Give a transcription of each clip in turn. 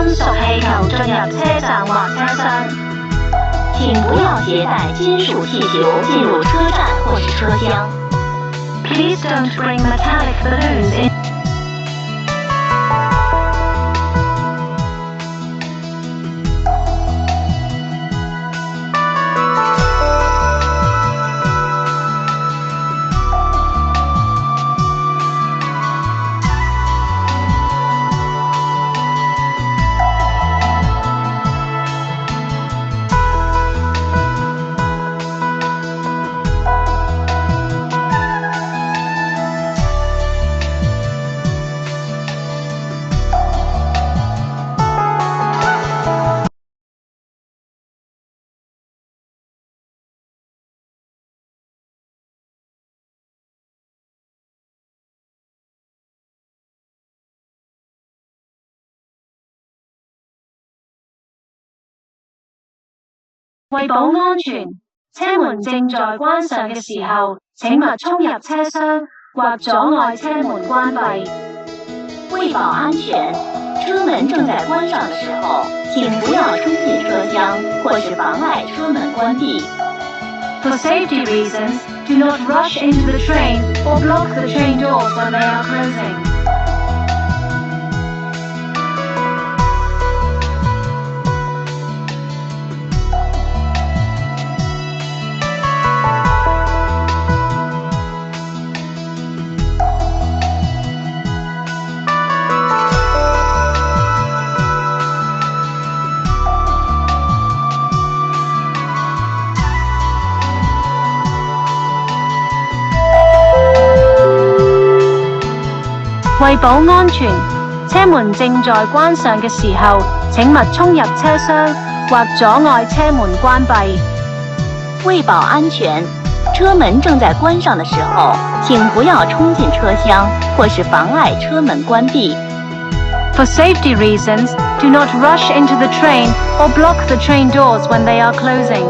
金屬氣球進入車站或車廂。请不要携带金属气球进入车站或是车厢。Please don't bring metallic balloons in. 為保安全，車門正在關上嘅時候，請勿衝入車廂或阻礙車門關閉。為保安全，車門正在關上的時候，請不要衝進車廂或是妨礙車門關閉。For safety reasons, do not rush into the train or block the train doors when they are closing. 為保安全，車門正在關上嘅時候，請勿衝入車廂或阻礙車門關閉。為保安全，車門正在關上的時候，請不要衝進車廂或是妨礙車門關閉。For safety reasons, do not rush into the train or block the train doors when they are closing.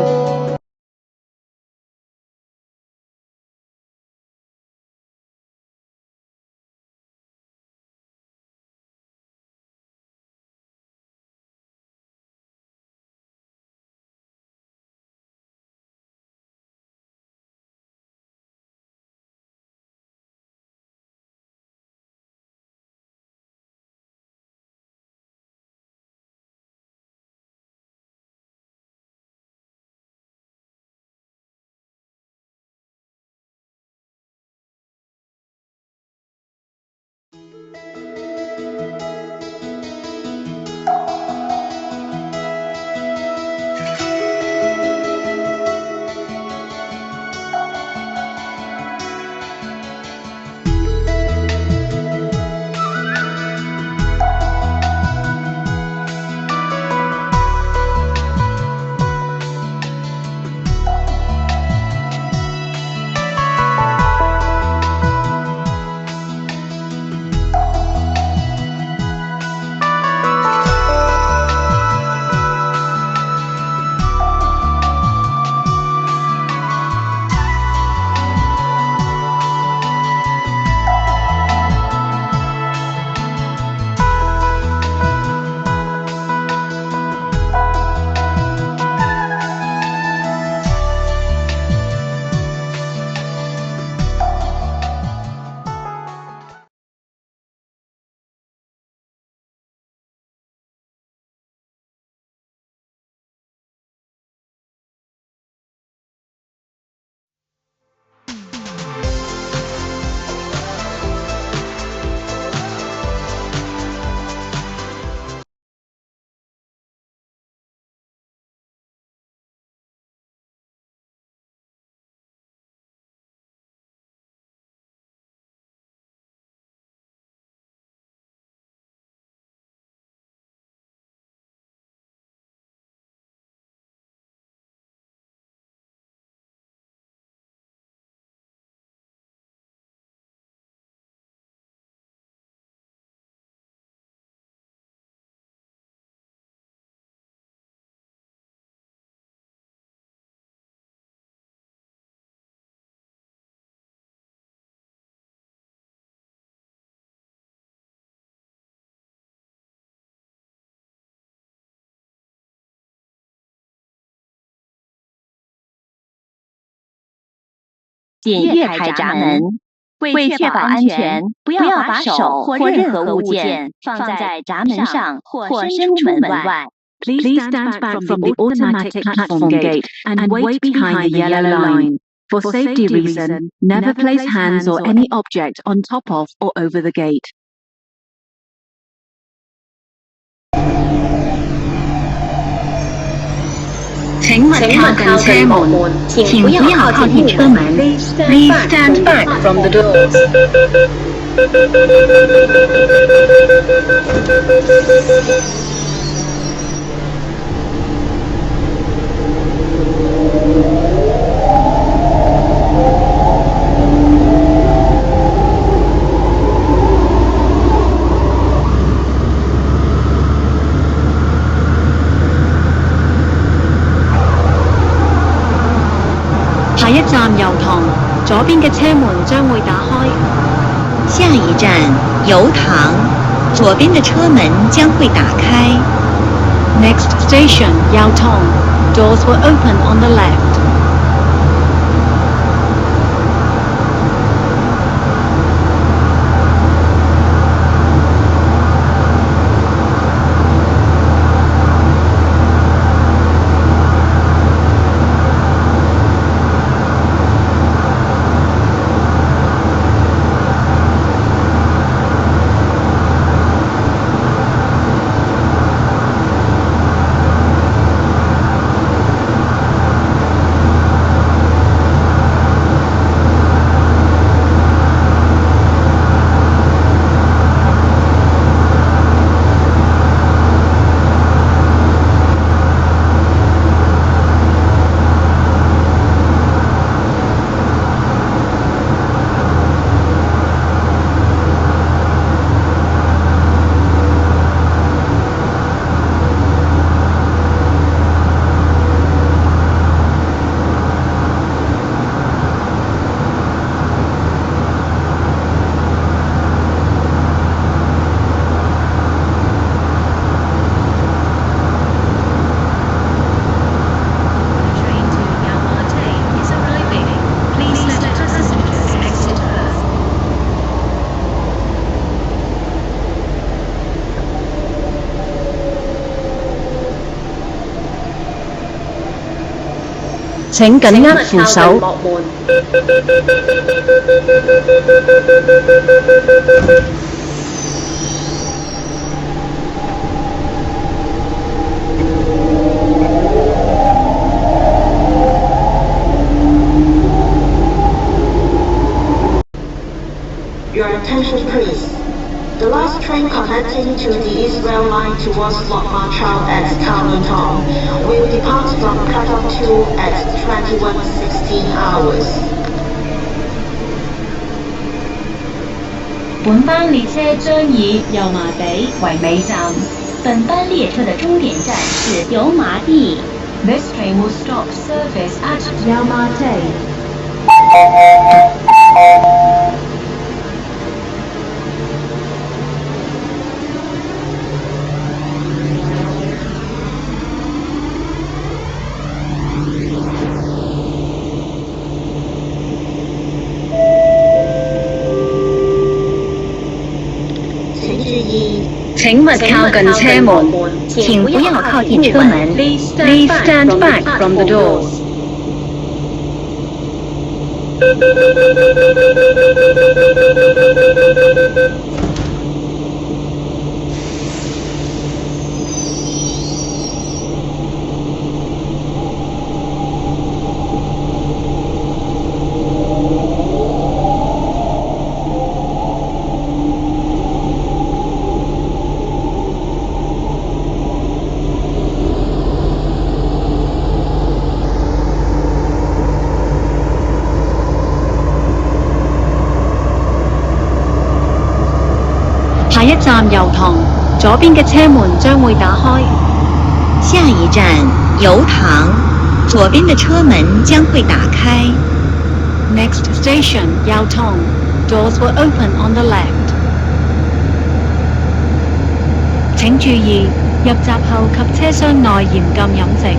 仅跃开闸门。为确保安全，不要把手或任何物件放在闸门上或伸出门外。Please stand back from the automatic platform gate and wait behind the yellow line. For safety reason, never place hands or any object on top of or over the gate. 请勿靠近车門，請不要靠近車門。Please stand back from the doors. 下一站油塘，左邊嘅車門將會打開。下一站油塘，左邊的車門將會打開。Next station, Yau Tong. Doors will open on the left. 請緊握扶手。Your attention please. The last train connecting to the East Rail Line towards Fort Marshall at Kowloon will depart from platform 2 at 21:16 hours. 本班列車將以油麻地為尾站。本班列車的終點站是油麻地。This train will stop service at Yau Ma Tei. 請勿靠近車門，請不要靠近車門。Please stand back from the doors. 下一站油塘，左邊嘅車門將會打開。下一站油塘，左邊的車門將會打開。Next station, Yau Tong. Doors will open on the left. 請注意，入閘後及車廂內嚴禁飲食。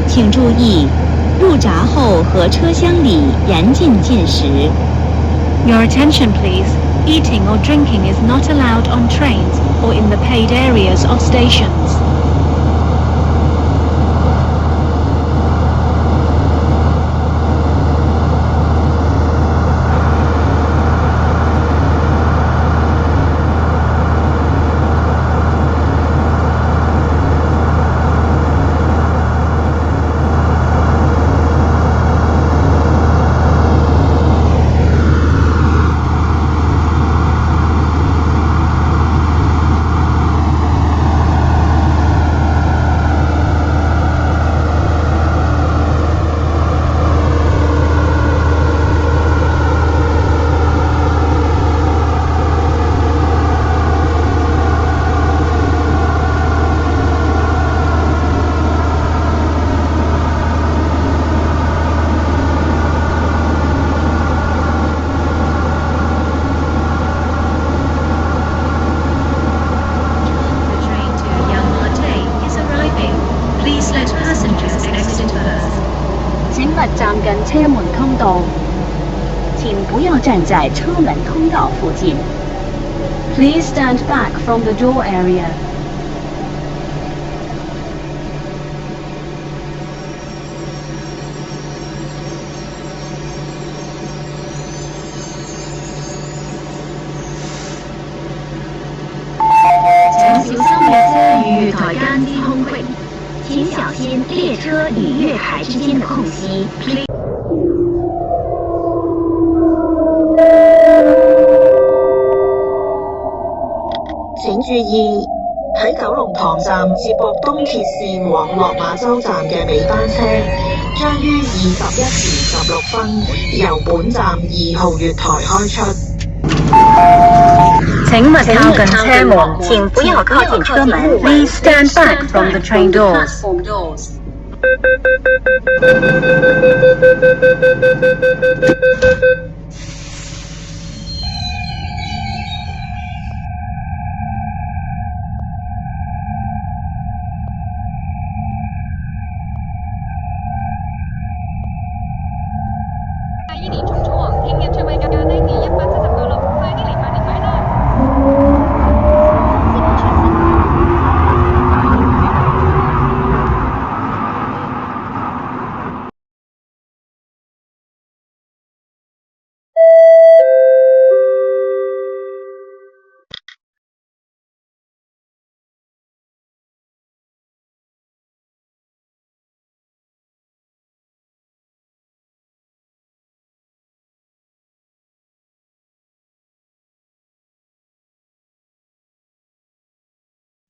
請注意，入闸后和车厢里严禁进食。Your attention please. Eating or drinking is not allowed on trains or in the paid areas of stations. Please let passengers exit first. 请勿站近车门通道，请不要站在车门通道附近。Please stand back from the door area. 請小心列車與月台間之空隙。请小心列车与月台之间的空隙。請注意，喺九龍塘站接駁東鐵線往落馬洲站嘅尾班車，將於21時16分由本站2號月台開出。請勿靠近車門，请不要靠近车门。 Please stand back from the train doors. 依年重楚王，聽日出位價低至170個6，快啲嚟買定位啦！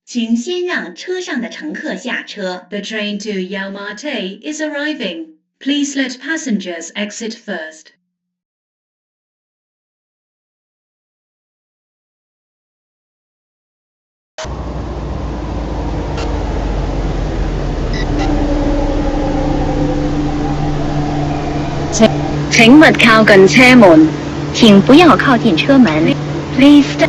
请先让车上的乘客下车。 The train to Yau Ma Tei is arriving. Please let passengers exit first. 請勿靠近車門。请不要靠近车门。 Please stand.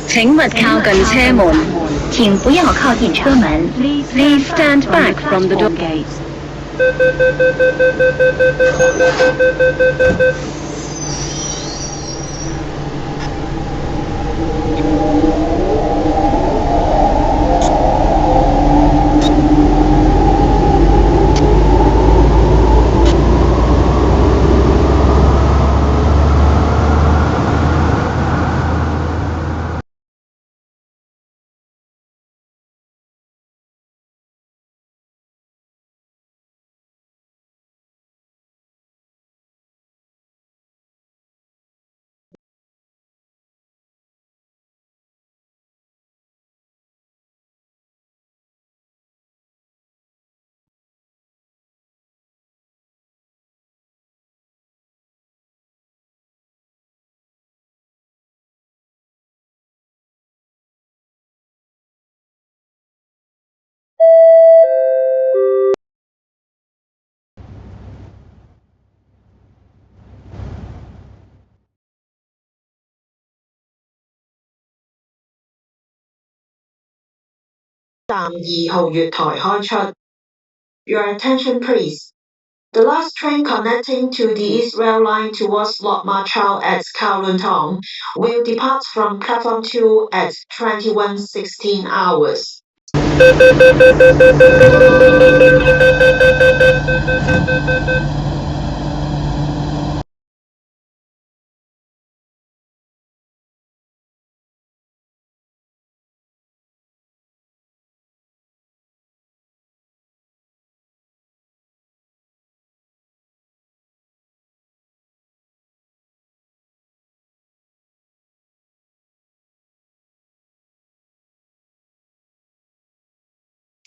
請勿靠近車門。请不要靠近车门。 Please stand back from the door gate. 站2號月台開出。Your attention please. The last train connecting to the East Rail Line towards Lok Ma Chau at Kowloon Tong will depart from platform 2 at 21:16 hours.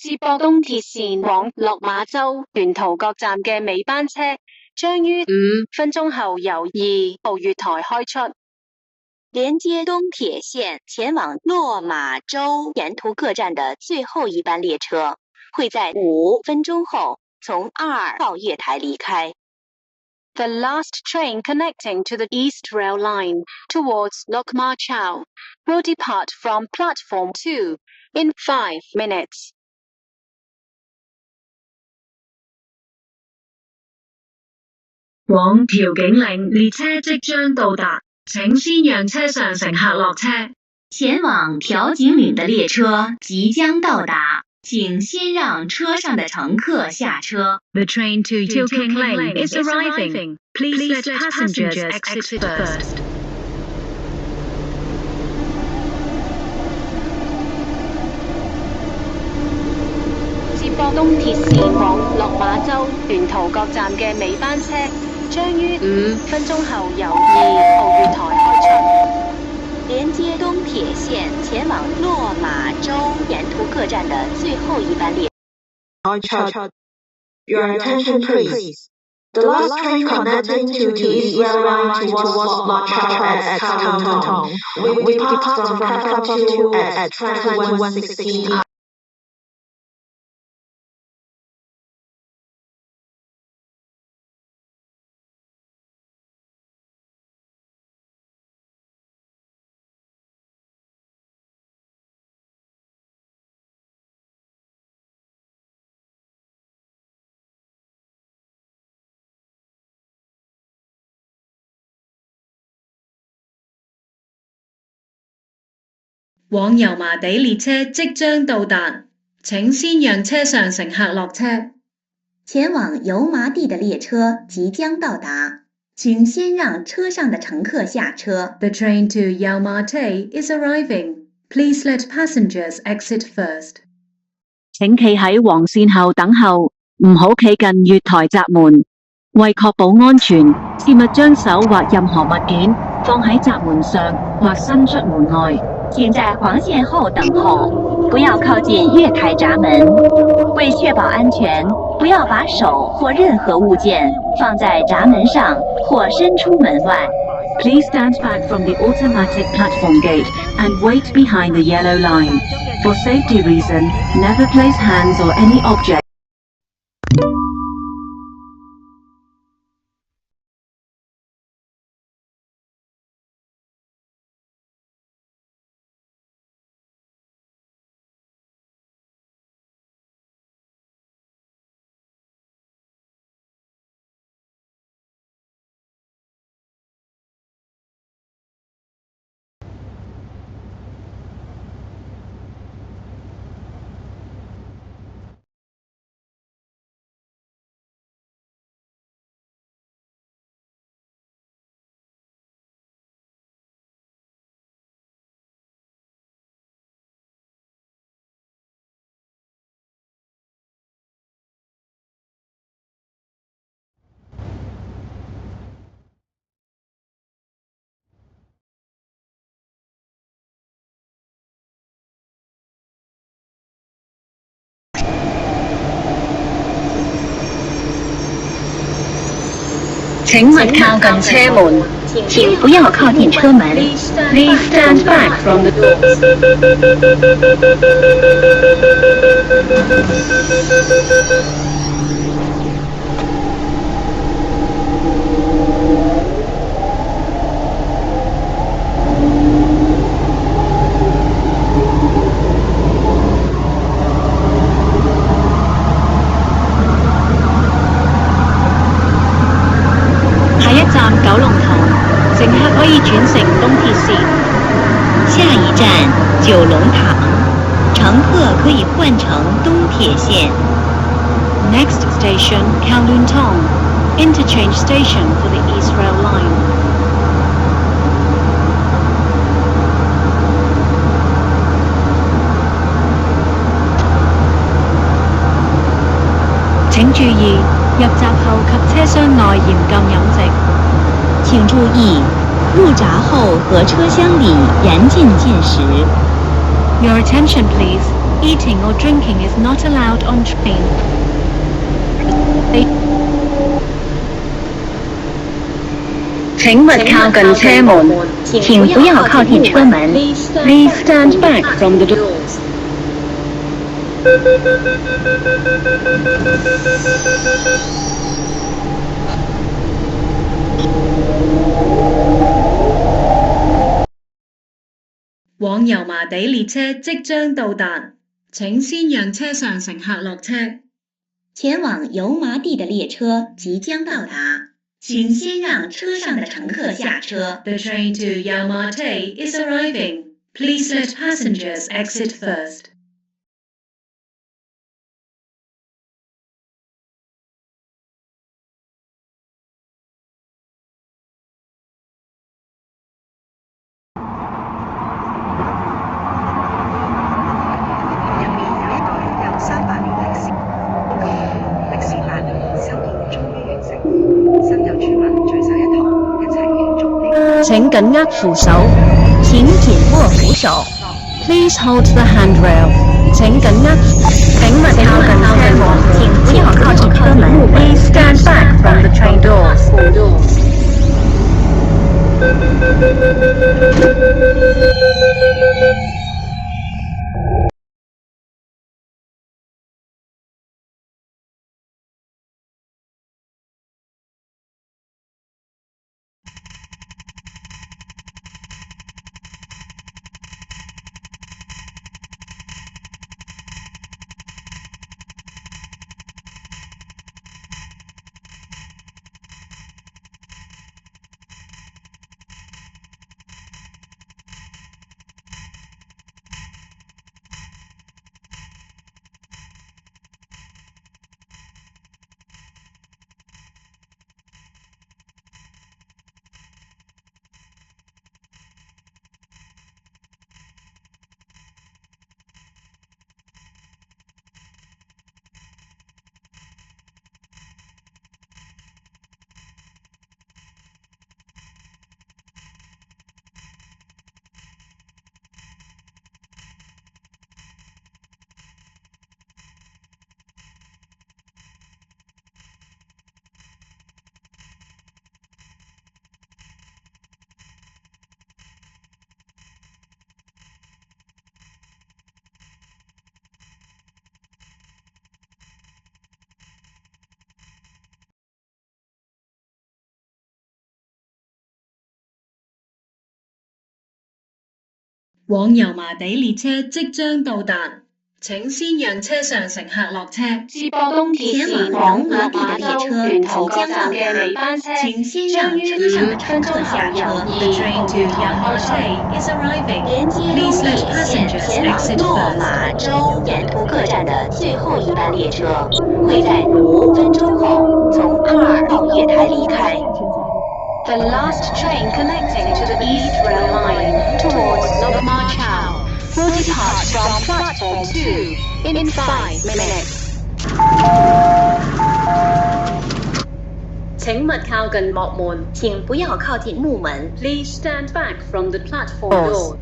接駁東鐵線往落馬洲沿途各站嘅尾班車將於5分鐘後由2號月台開出。连接东铁线前往落马洲沿途各站的最后一班列车会在5分钟后从2号月台离开。The last train connecting to the East Rail Line towards Lok Ma Chau will depart from platform 2 in 5 minutes. 往調景嶺列車即將到達，請先讓車上乘客落車。前往調景嶺的列車即將到達，請先讓車上的乘客下車。The train to Tilking Lane is arriving. Please let passengers exit first. 接駁東鐵線往落馬洲沿途各站嘅尾班車將於5分鐘後由2號月台開出。連接東鐵線前往落馬洲沿途各站的最後一班列開出。Your attention please. The last train connecting to the East Rail Line towards Lok Ma Chau at Kowloon Tong will depart from platform 2 at 21:16 hours. 往油麻地列車即將到達，請先讓車上乘客落車。前往油麻地的列車即將到達，請先讓車上的乘客下車。 The train to Yau Ma Tei is arriving. Please let passengers exit first. 請企喺黃線後等候，唔好企近月台閘門。為確保安全，切勿將手或任何物件放喺閘門上或伸出門外。請在黃線後等候，不要靠近月台閘門。為確保安全，不要把手或任何物件放在閘門上或伸出門外。Please stand back from the automatic platform gate and wait behind the yellow line. For safety reason, never place hands or any object. 請勿靠近車門，請不要靠近車門。Please stand back from the doors. 「九龍塘，乘客可以轉乘東鐵線。下一站九龍塘，乘客可以換乘東鐵線。Next station, Kowloon Tong. Interchange station for the East Rail Line. 請注意，入閘後及車廂內嚴禁飲食。請注意，入閘後和車廂裡嚴禁進食。Your attention please. Eating or drinking is not allowed on train. 請勿靠近車門，請不要靠近車門。Please stand back from the doors. 往油麻地列車即將到達，請先讓車上乘客落車。前往油麻地的列車即將到達，請先讓車上的乘客下車。 The train to Yau Ma Tei is arriving. Please let passengers exit first. 請緊握扶手。請緊握扶手。 Please hold the handrail. 請緊握。請勿靠近車門，請不要靠近車門。Please stand back from the train doors. 往油麻地列車即將到達，請先讓車上乘客落車。接駁東鐵線往落馬洲沿途各站嘅尾班車，請先讓車上的乘客下車。 The train to Yau Ma Tei is arriving. 連接 Please 東 let 鐵線 passengers 前往 exit 落 first. 馬洲沿途各站的最後一班列車，會在5分鐘後從2號月台離開。 The last train connecting to the East Rail Line towards Lok Ma Chau will depart from platform 2 in 5 minutes. 請勿靠近幕門。請不要靠近木門。 Please stand back from the platform door.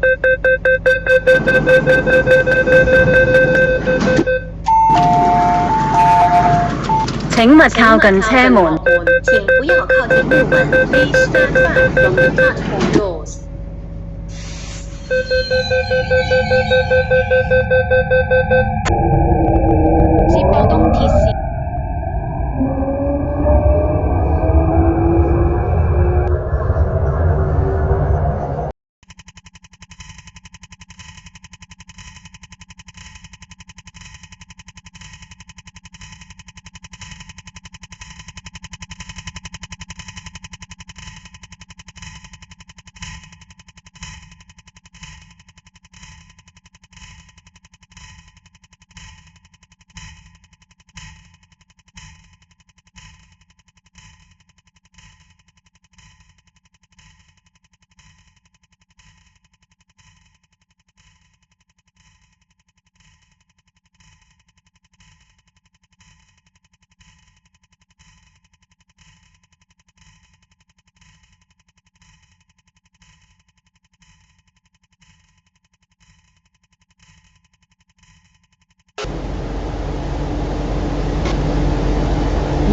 請勿靠近車門。請不要靠近木門。 Please stand back from the platform doors. 接駁東鐵線。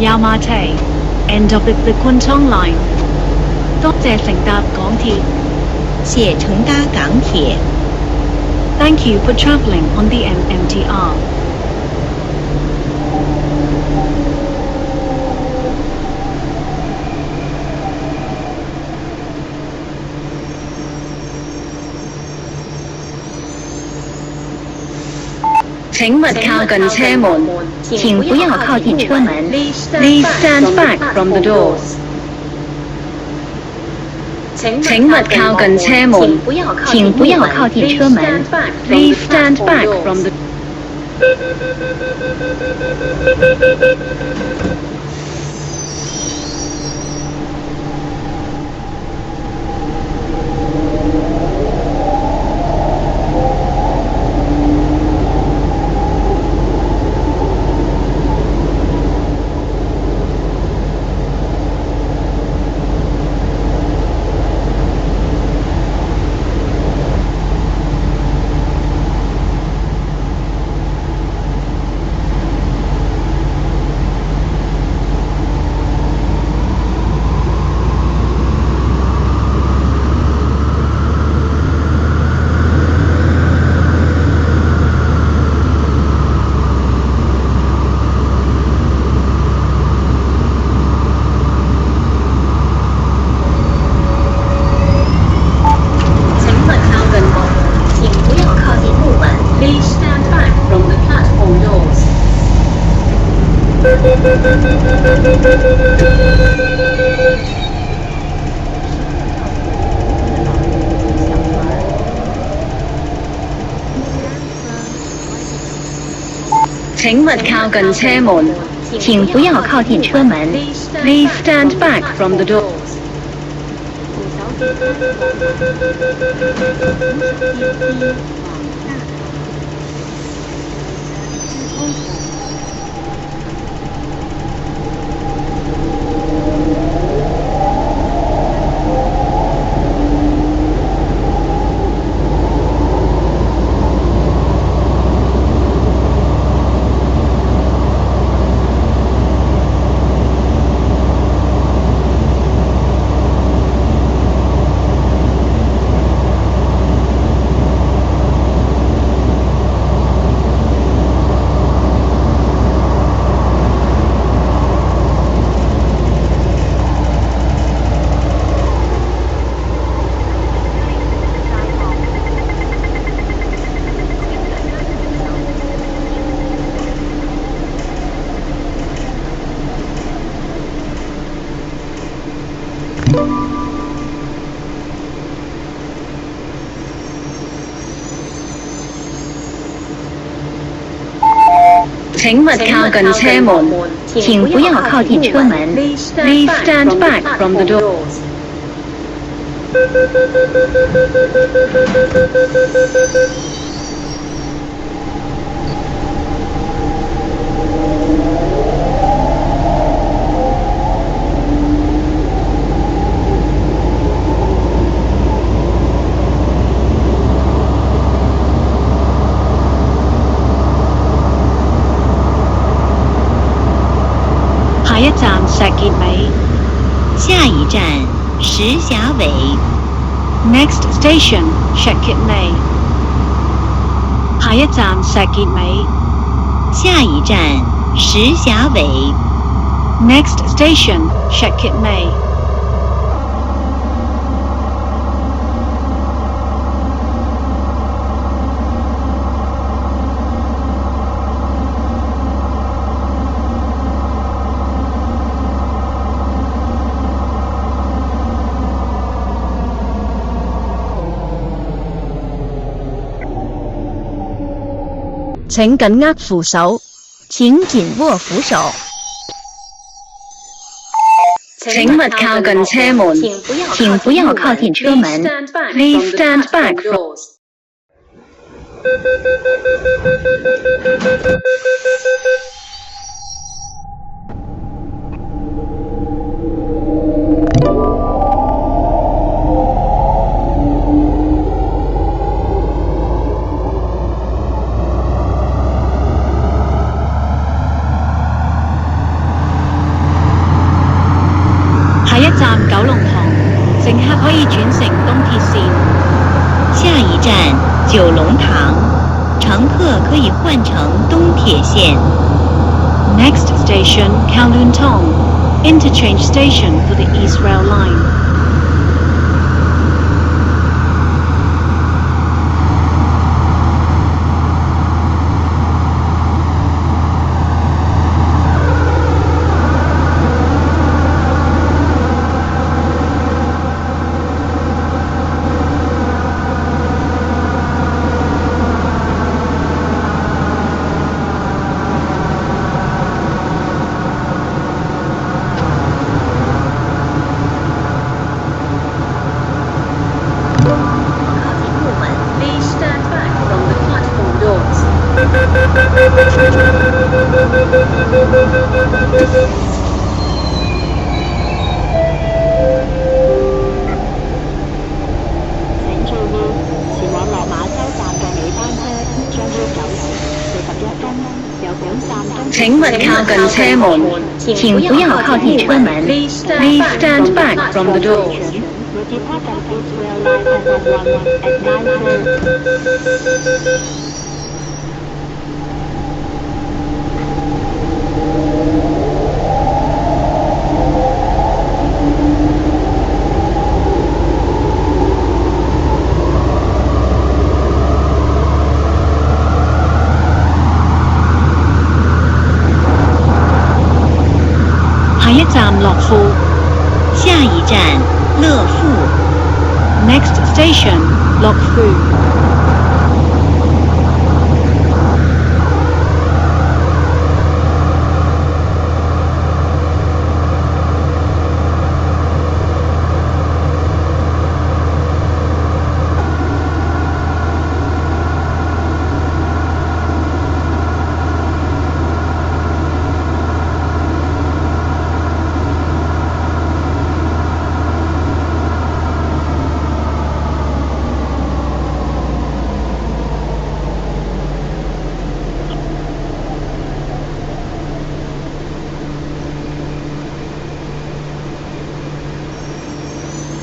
Yaomate. End of the Kwun Tong Line. 多謝乘搭港鐵。謝乘搭港鐵。Thank you for travelling on the MMTR. 請勿靠近車門，請不要靠近車門。Please stand back from the doors. 請勿靠近車門，請不要靠近車門。Please stand back from the. 請勿靠近車門，請不要靠近車門。Please stand back from the doors. 請勿靠近車門，請不要靠近車門。Please stand back from the doors. 下一站石硤尾。下一站石硖尾。Next station 石硤尾。下一站石硤尾。下一站石硖尾。Next station 石硤尾。請緊握扶手，請緊握扶手。請勿靠近車門，請不要靠近車門。Please stand back from. 下轉乘東鐵線。下一站九龍塘，乘客可以換乘東鐵線。Next station, Kowloon Tong. Interchange station for the East Rail Line. 請注意，前往落馬洲站嘅尾班車將於9時41分由本站登請勿靠近車門，請不要靠近車門。Please stand back from the doors. will depart from East Rail Line Platform 1 at 9:30. 下一站樂富。下一站樂富。Next station, Lok Fu.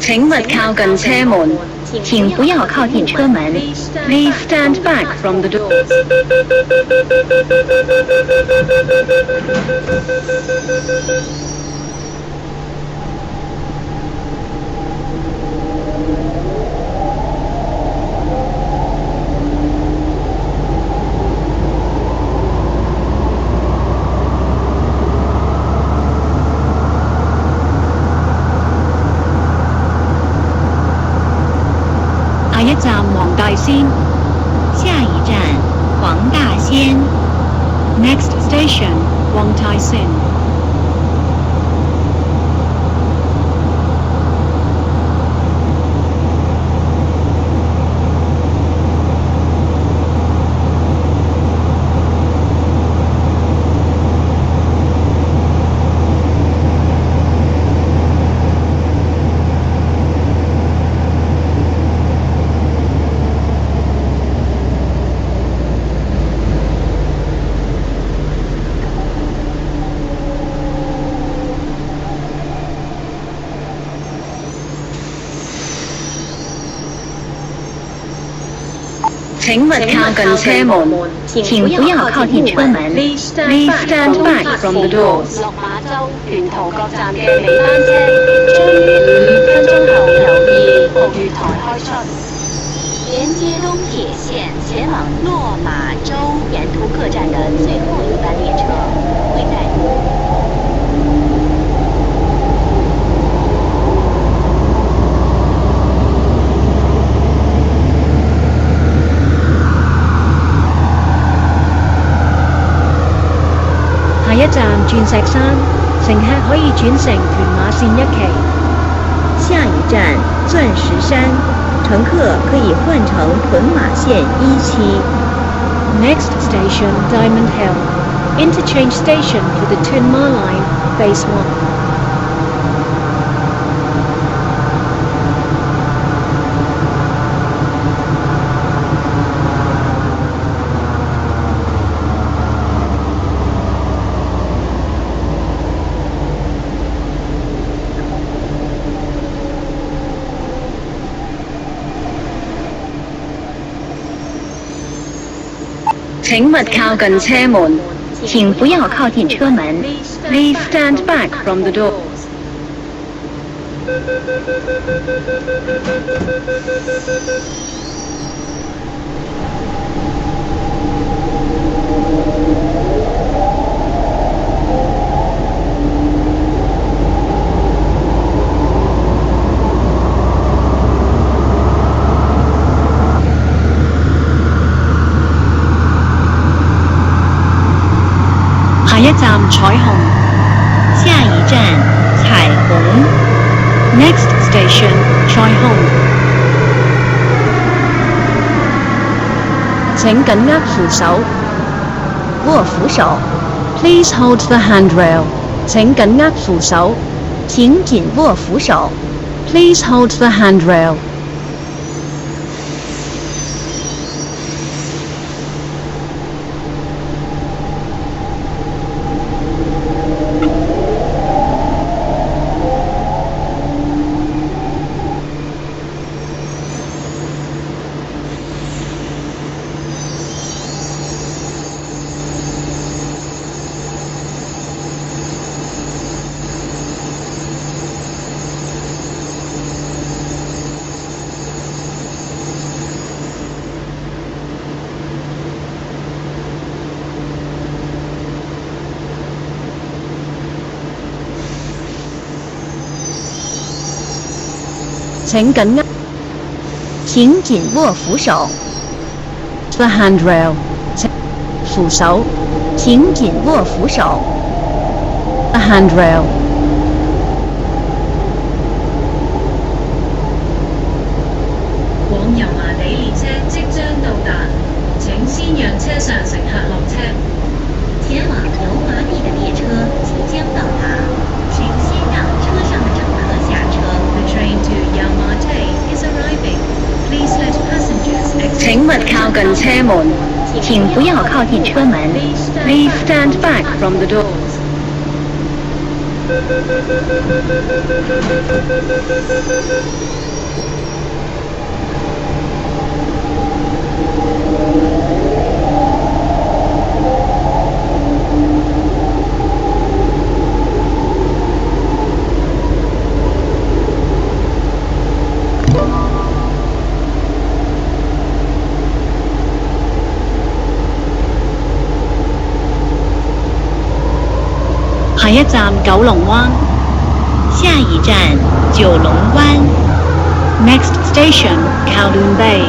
請勿靠近車門，請不要靠近車門。Please stand back from the doors. 下一站黃大仙。下一站黃大仙。Next station, Wong Tai Sin. 請勿靠近車門，請不要靠近車門。Please stand back from the doors. 落馬洲沿途各站嘅尾班車將於5分鐘後由2號月台開出。連接東鐵線前往落馬洲沿途各站的最後一班列車會在下一站鑽石山，乘客可以轉乘屯馬線1期。下一站鑽石山，乘客可以換乘屯馬線1期。Next station, Diamond Hill. Interchange station for the Tuen Ma Line, Phase 1. 下請勿靠近車門，請不要靠近車門。Please stand back from the doors. 下一站彩虹。下一站彩虹。Next station 彩虹。請緊握扶手。握扶手。Please hold the handrail. 請緊握扶手。請緊握扶手。Please hold the handrail. 請緊握。請緊握扶手。The handrail. 扶手。請緊握扶手。The handrail. 往油麻地列車即將到達，請先讓車上乘客落車。前往油麻地的列車即將到達，請先讓車上的乘客下車。The train to Yaomate is arriving. Please let passengers exit. 請勿靠近車門，請不要靠近車門。Please stand back from the doors. 下一站九龍灣。下一站九龍灣。Next station Kowloon Bay.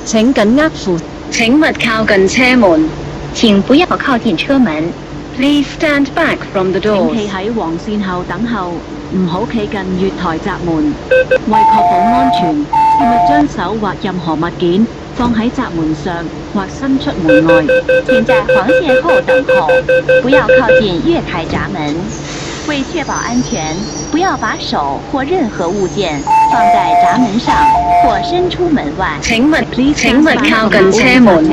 請緊握扶。請勿靠近車門，請不要靠近車門。Please stand back from the 請 doors. 企喺黃線後等候，唔好企近月台閘門。為確保安全，切勿將手或任何物件放喺閘門上或伸出門外。請在黃線後等候，不要靠近月台閘門。為確保安全，不要把手或任何物件放在閘門上或伸出門外。請勿靠近車門，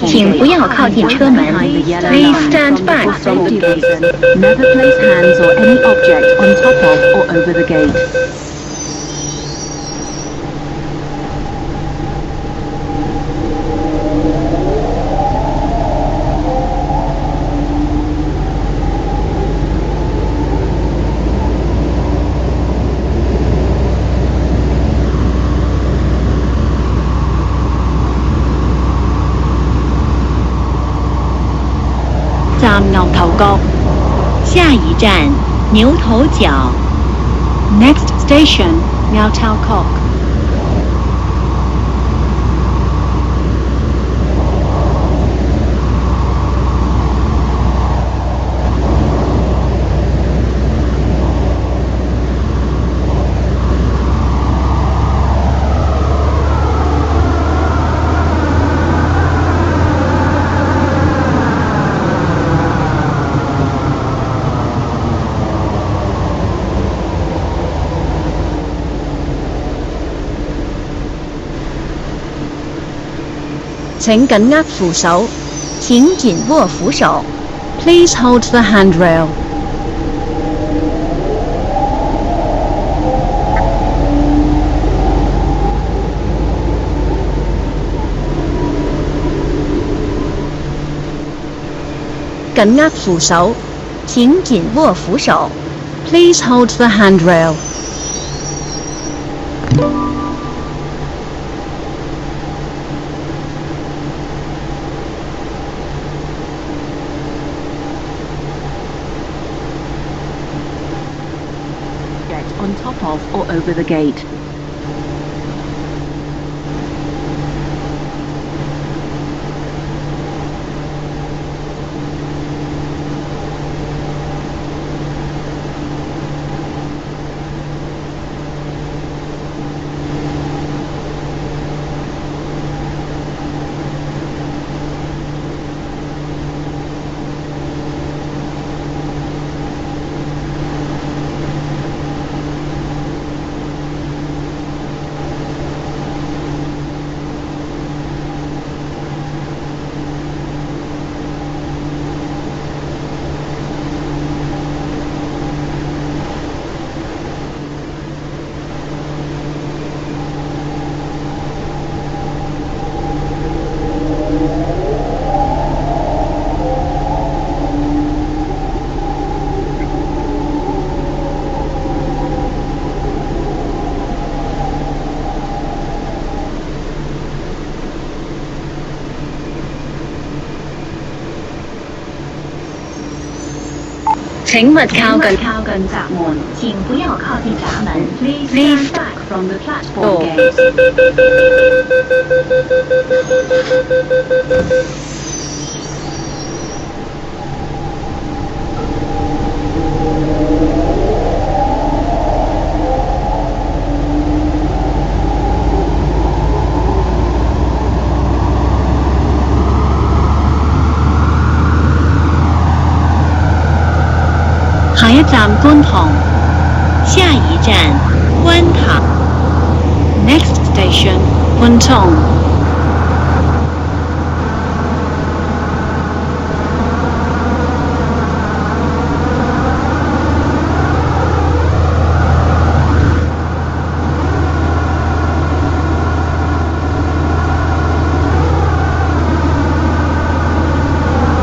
請不要靠近車門。Please stand back from the gate. Never place hands or any object on top of or over the gate. 在站牛頭角。下一站牛頭角。 Next station, Ngao Tau Kok. 請緊握扶手。請緊握扶手。 Please hold the handrail. 緊握扶手。請緊握扶手。 Please hold the handrail. Get on top of or over the gate.請勿靠近靠近閘門，請不要靠近閘門。 Please stand back from the platform gate. 下一站觀塘。下一站觀塘。 Next station, Kwun Tong.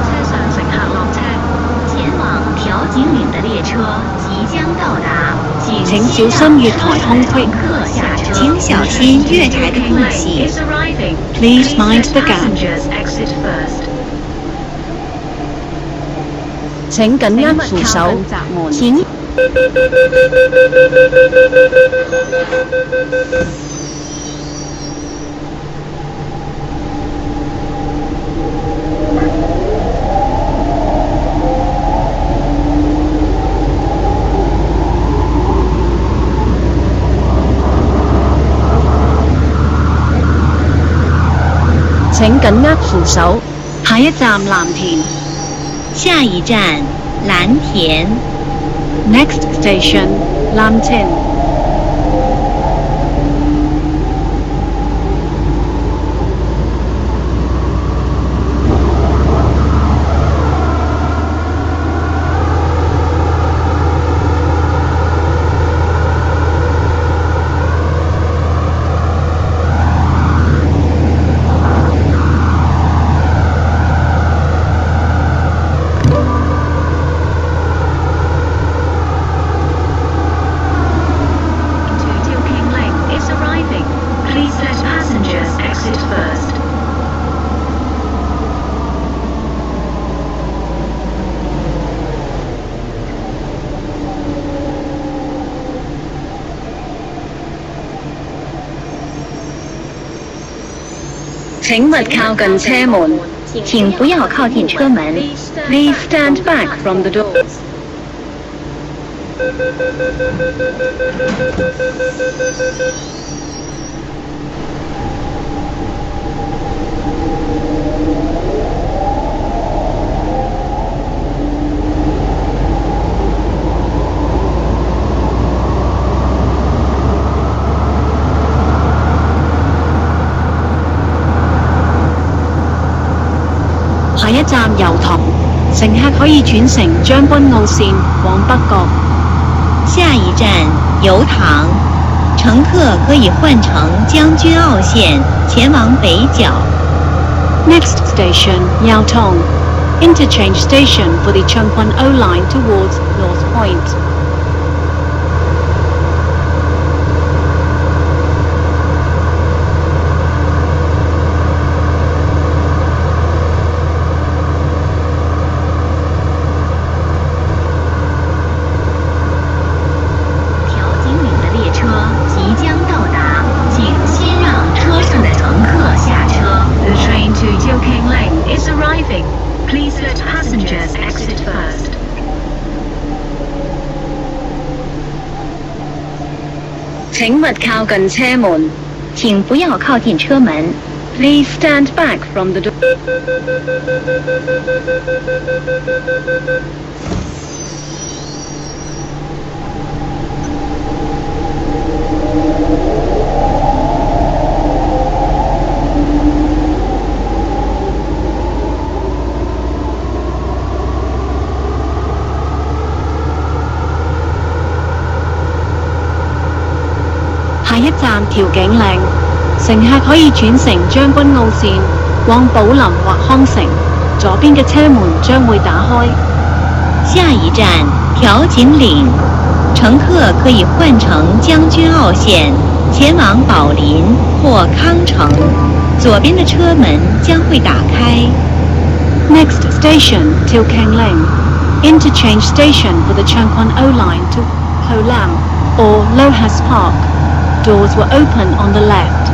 車上乘客落車。前往調景嶺的列車即將到達，請小心月台空隙。客下車，請小心月台的空隙。 Is arriving. Please mind the gap. Passengers exit first. 請緊握扶手。請請緊握扶手。下一站藍田。下一站藍田。 Next station, Lam Tin. 下請勿靠近車門。請不要靠近車門。 Please stand back from the doors. 下一站油塘，乘客可以轉乘將軍澳線往北角。下一站油塘，乘客可以換乘將軍澳線前往北角。 Next station, Yau Tong. Interchange station for the Chung Kwan O line towards North Point. 调景岭的列车即将到达，请先让车上的乘客下车。 The train to Tioking Lane is arriving. Please let passengers exit first. 請勿靠近車門。請不要靠近車門。 Please stand back from the door. 下一站調景嶺，乘客可以轉乘將軍澳線往寶林或康城，左邊嘅車門將會打開。下一站調景嶺，乘客可以換乘將軍澳線前往寶林或康城，左邊的車門將會打開。 Next station, Till Keng Leng. Interchange station for the Chung Kwan O line to Ho Lam or Lohas Park. Doors will open on the left.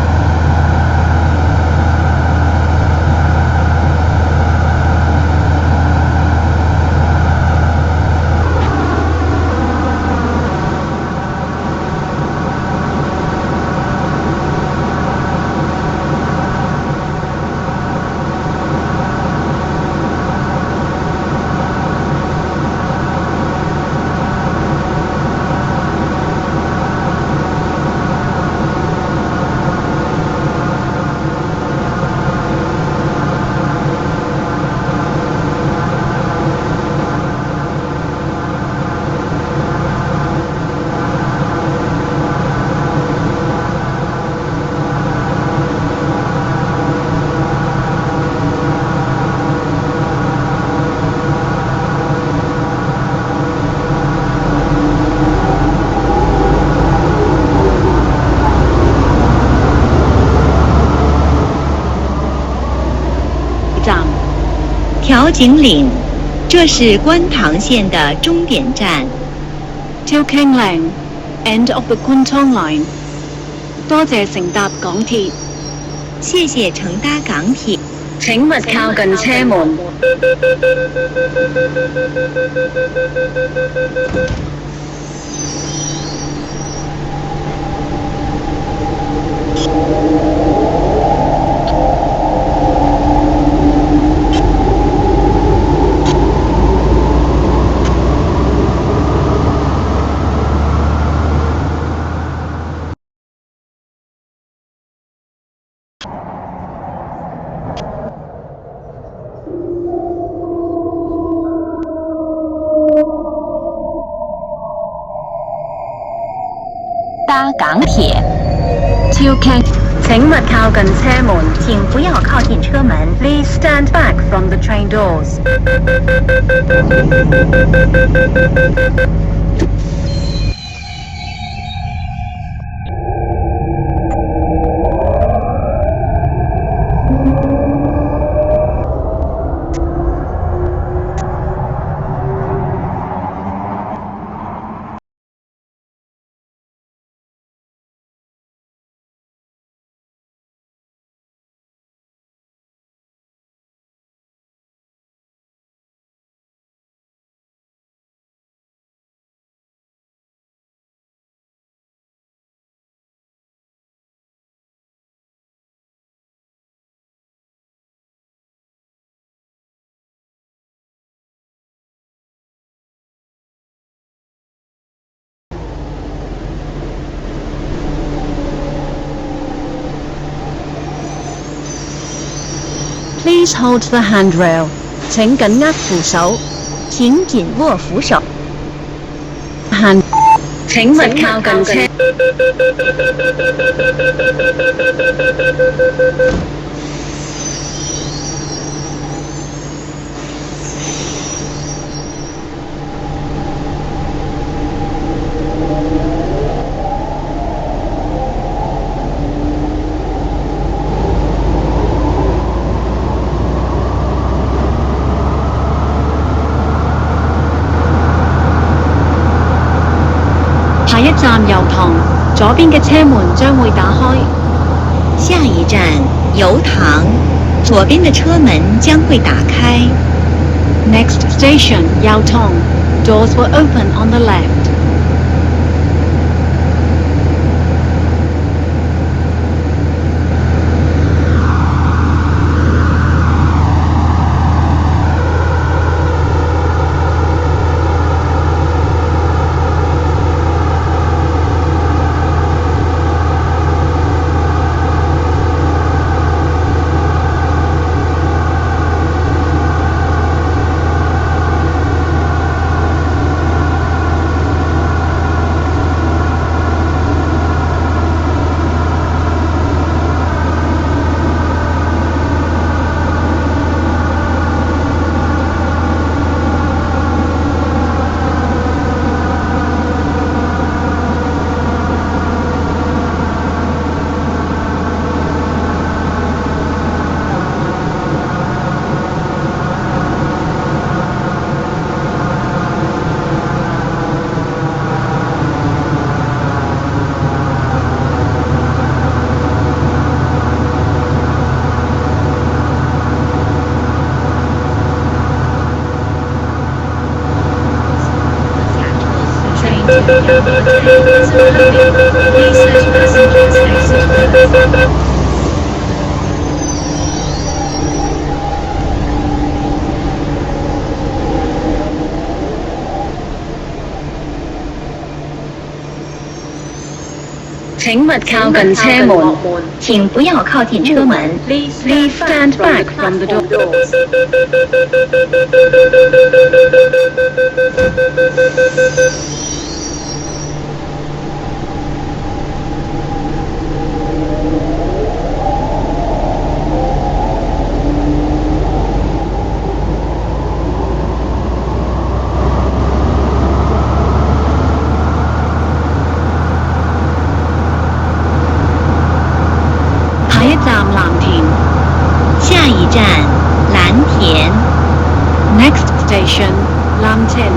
調景嶺，這是觀塘線的終點站。 Till Keng Leng, end of the Kwun Tong line. 多謝乘搭港鐵。謝謝乘搭港鐵。請勿靠近車門。搭港鐵。Till Keng. 請勿靠近車門。請不要靠近車門。 Please stand back from the train doors. Please hold the handrail. 請緊握扶手。請緊握扶手。hand 請勿靠近車。下一站油塘，左邊嘅車門將會打開。下一站油塘，左邊的車門將會打開。Next station 油塘 ，Doors will open on the left。請勿靠近車門，請不要靠近車門。Please stand back from the doors。下一站藍田。下一站藍田。Next station 藍田。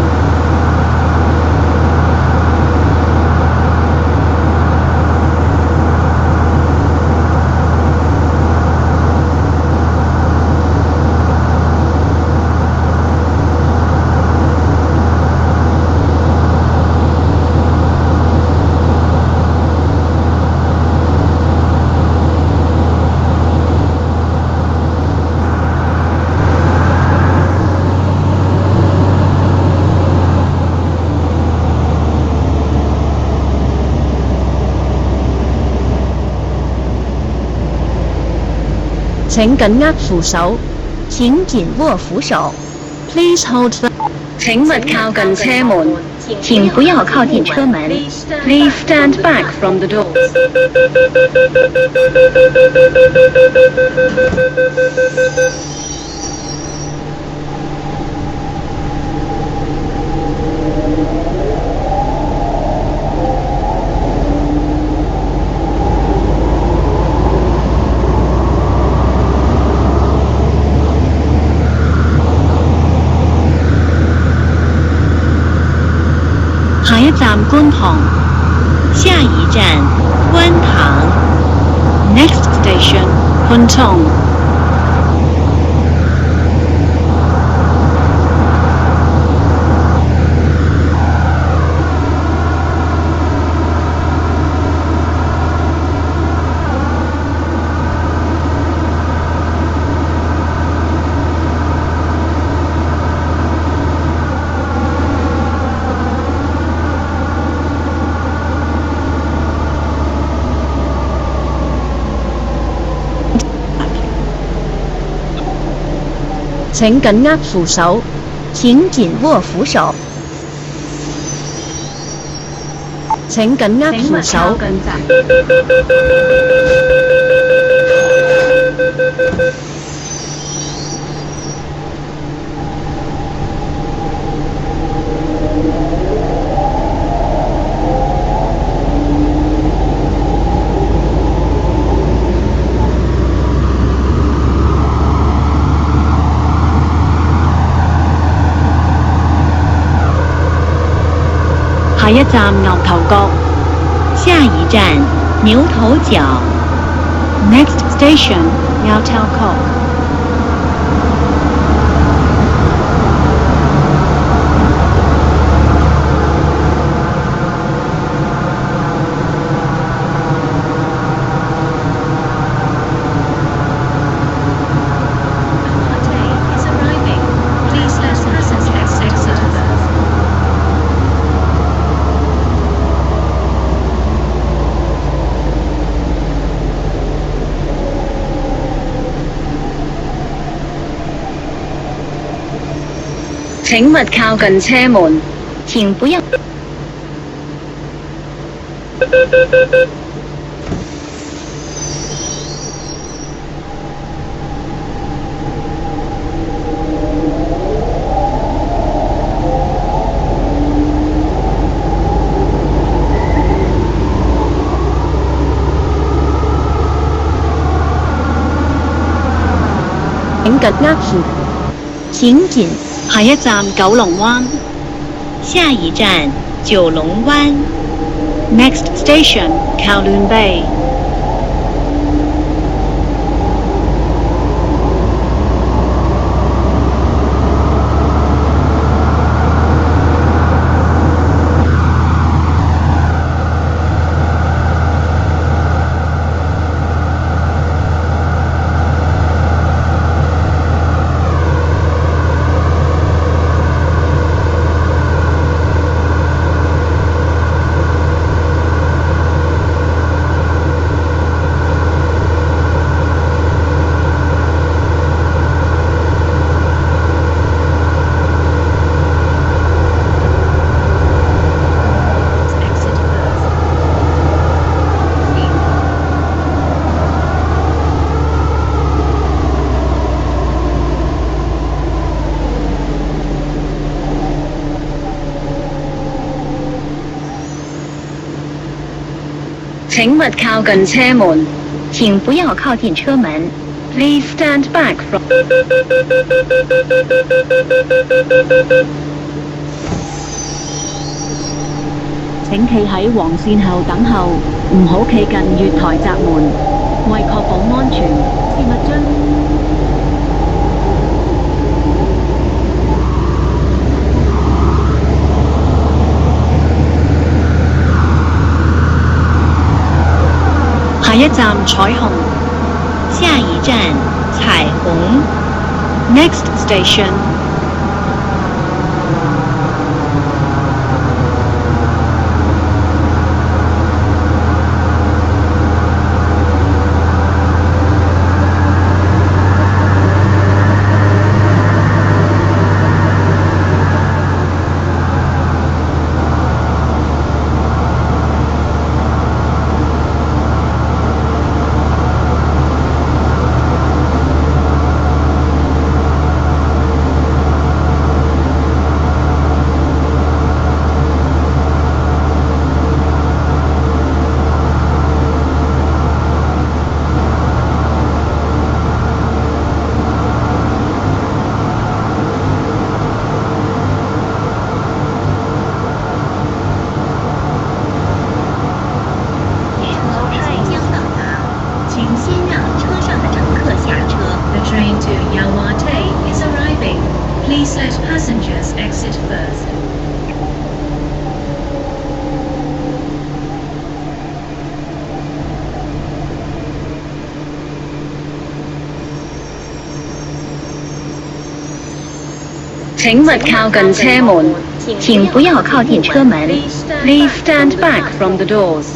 請緊握扶手。請緊握扶手。Please hold the。請勿靠近車門。請不要靠近車門。Please stand back from the doors。下一站觀塘。下一站觀塘。Next station 觀塘。請緊握扶手，请紧握扶手，請緊握扶手。下一站牛頭角。下一站牛头角。 Next station 牛頭角。請勿靠近車門，请不要。請緊握扶。请紧。下一站九龍灣。下一站九龍灣。 Next station 靠亂bay。請勿靠近車門，请不要靠近车门。 Please stand back from。請企喺黃線後等候，唔好企近月台閘門。為確保安全，切勿將。下一站彩虹。下一站彩虹。 Next station。Train to Yawate is arriving. Please let passengers exit first. "請勿靠近車門，请不要靠近车门。 Please stand back from the doors."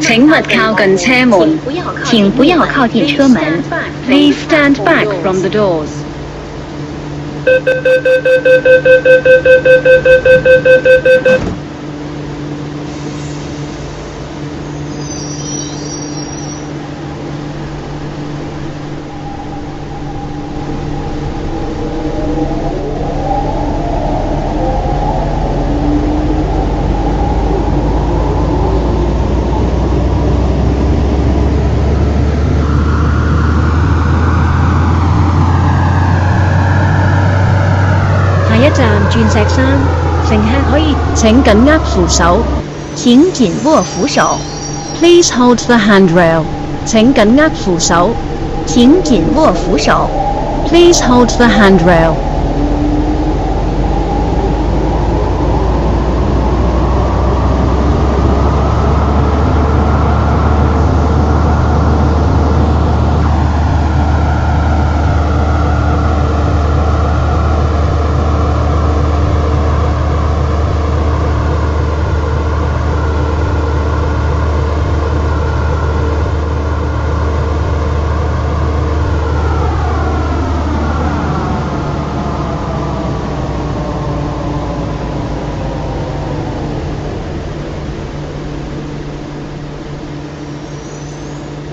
請勿靠近車門，請不要靠近車門。 Please stand back from the doors. 下一站鑽石山，乘客可以請緊握扶手。請緊握扶手。 Please hold the handrail. 請緊握扶手。請緊握扶手。 Please hold the handrail.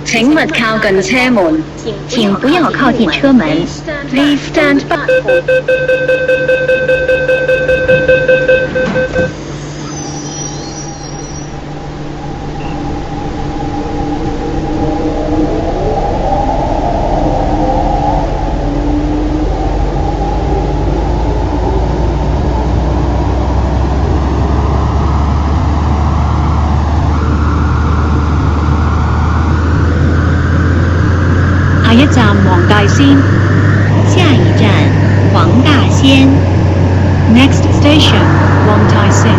請勿靠近車門，請不要靠近車門。 Please stand back. 下一站黃大仙。下一站黃大仙。 Next station 黃大仙。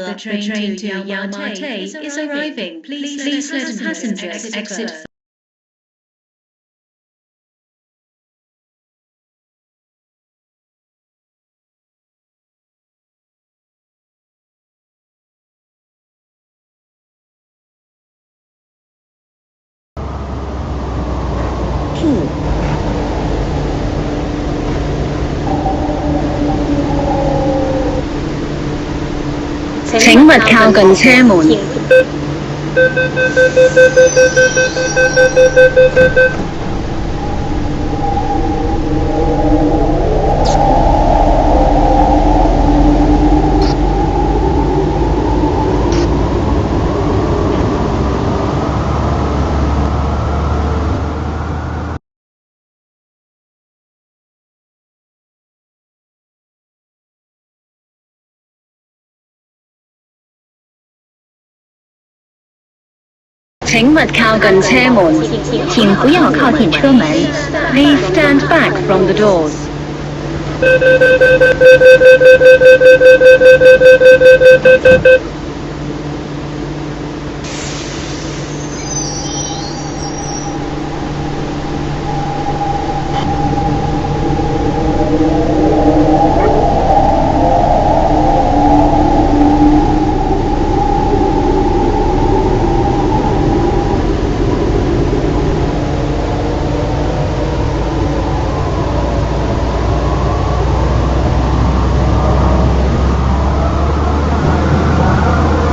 The train to Yau Ma Tei is arriving. Please let passengers exit. 請勿靠近車門。請勿靠近車門，請不要靠近車門。 Please stand back from the doors.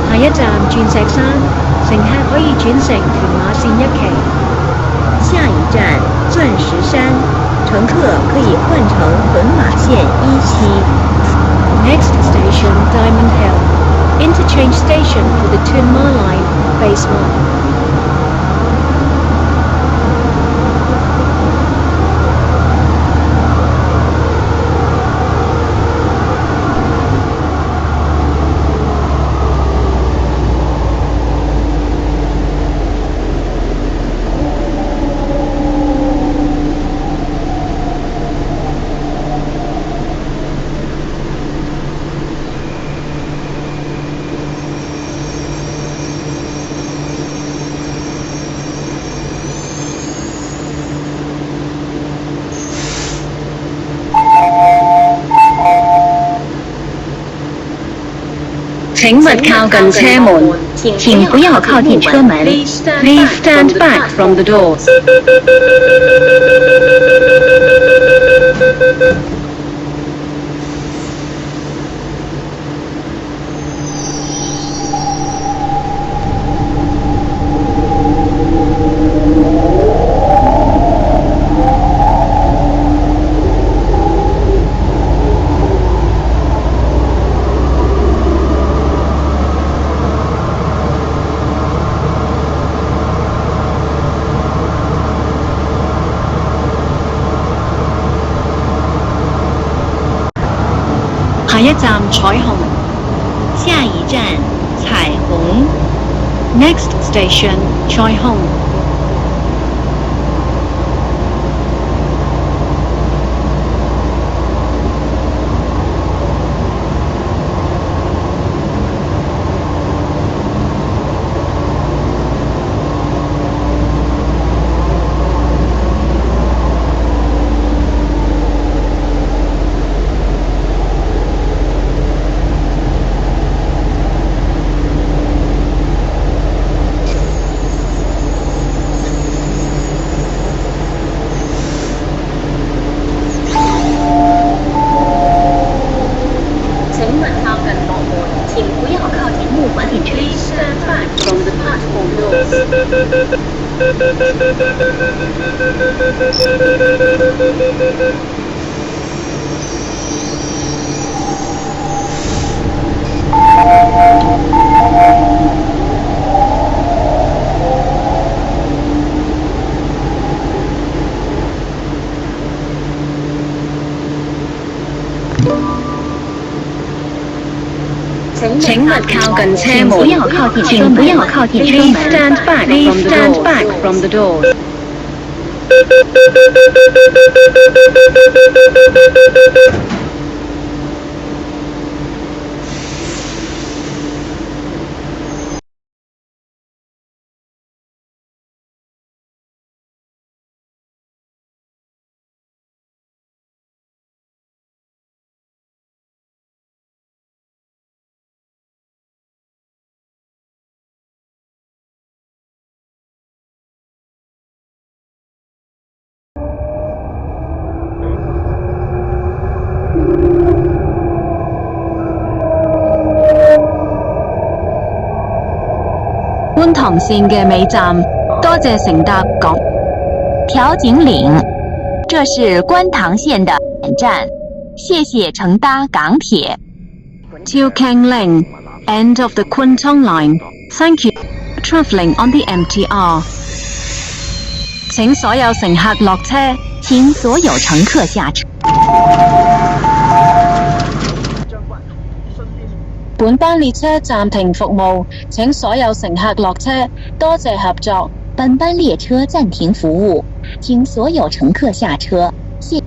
下一站鑽石山，乘客可以轉乘屯馬線1期。下一站鑽石山，乘客可以換乘屯馬線1期。 Next station Diamond Hill. Interchange station for the Tuen Ma Line, Phase 1. 請勿靠近車門，請不要靠近車門。Please stand back from the doors. 下一站彩虹。下一站彩虹。 Next station 彩虹。Please stand back from the platform doors. 請勿靠近車門，請不要靠近車門。請不要靠近車門。Please stand back from the doors. 觀塘線嘅尾站，多謝乘搭港調景嶺，這是觀塘線的站，謝謝乘搭港鐵。 To Kang Ling, end of the Kwun Tong Line. Thank you for travelling on the MTR. 請所有乘客落車。請所有乘客下車。本班列車暫停服務，請所有乘客落車，多謝合作。本班列車暫停服務，請所有乘客下車。謝。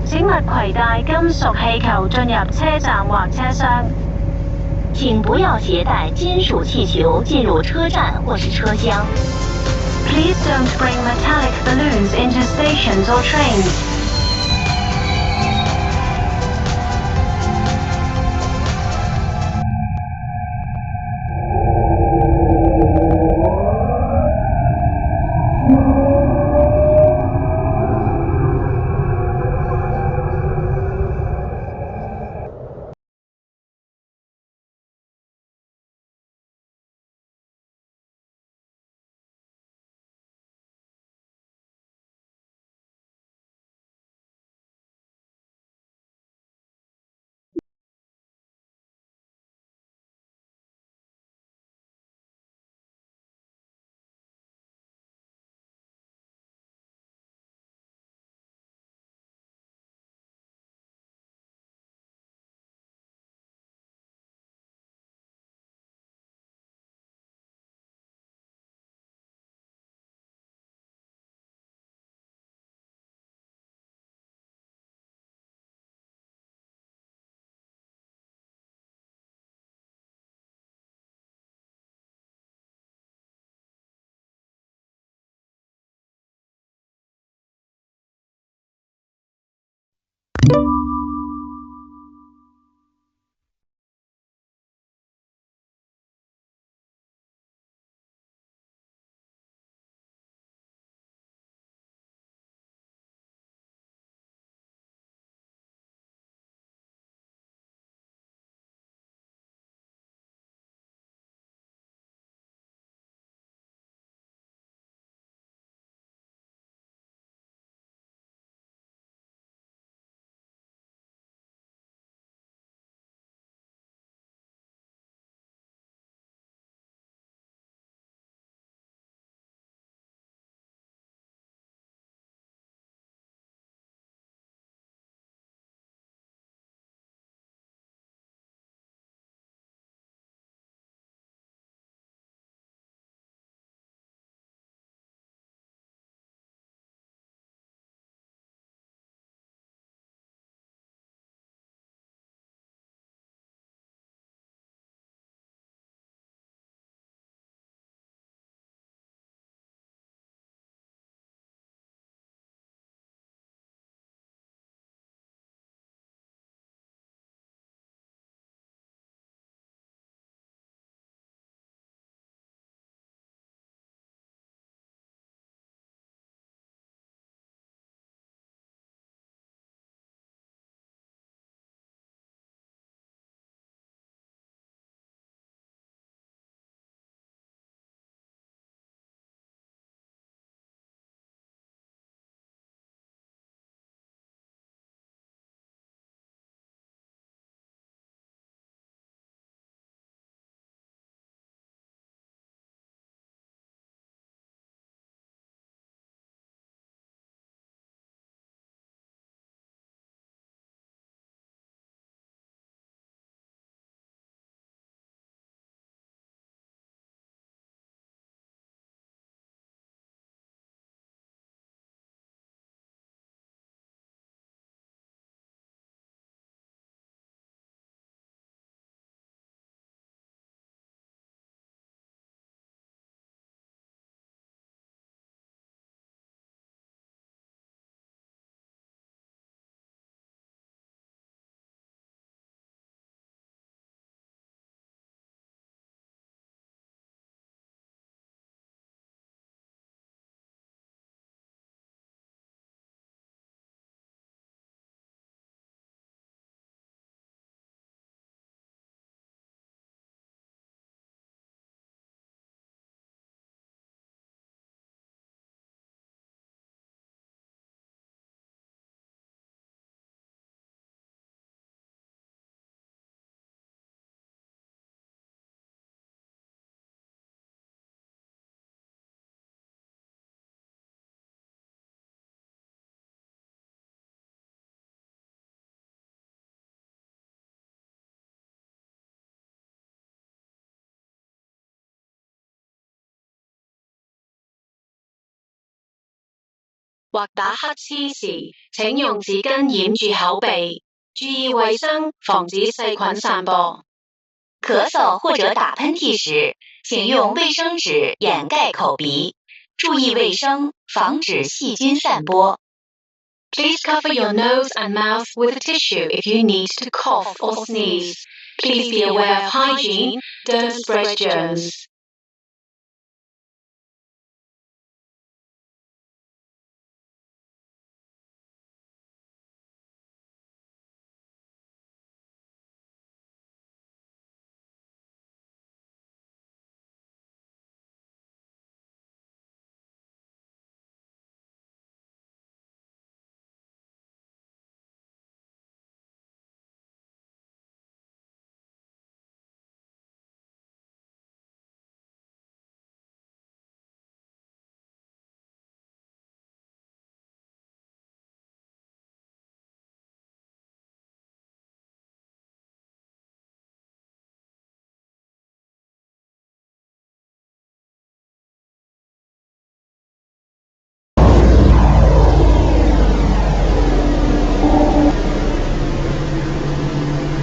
請勿攜帶金屬氣球進入車站或車廂。請不要攜帶金屬氣球進入車站或是車廂。Please don't bring metallic balloons into stations or trains. 或打乞嗤時，請用紙巾掩住口鼻，注意衛生，防止細菌散播。咳嗽或者打噴嚏時，請用衛生紙掩蓋口鼻，注意衛生，防止細菌散播。Please cover your nose and mouth with a tissue if you need to cough or sneeze. Please be aware of hygiene. Don't spread germs.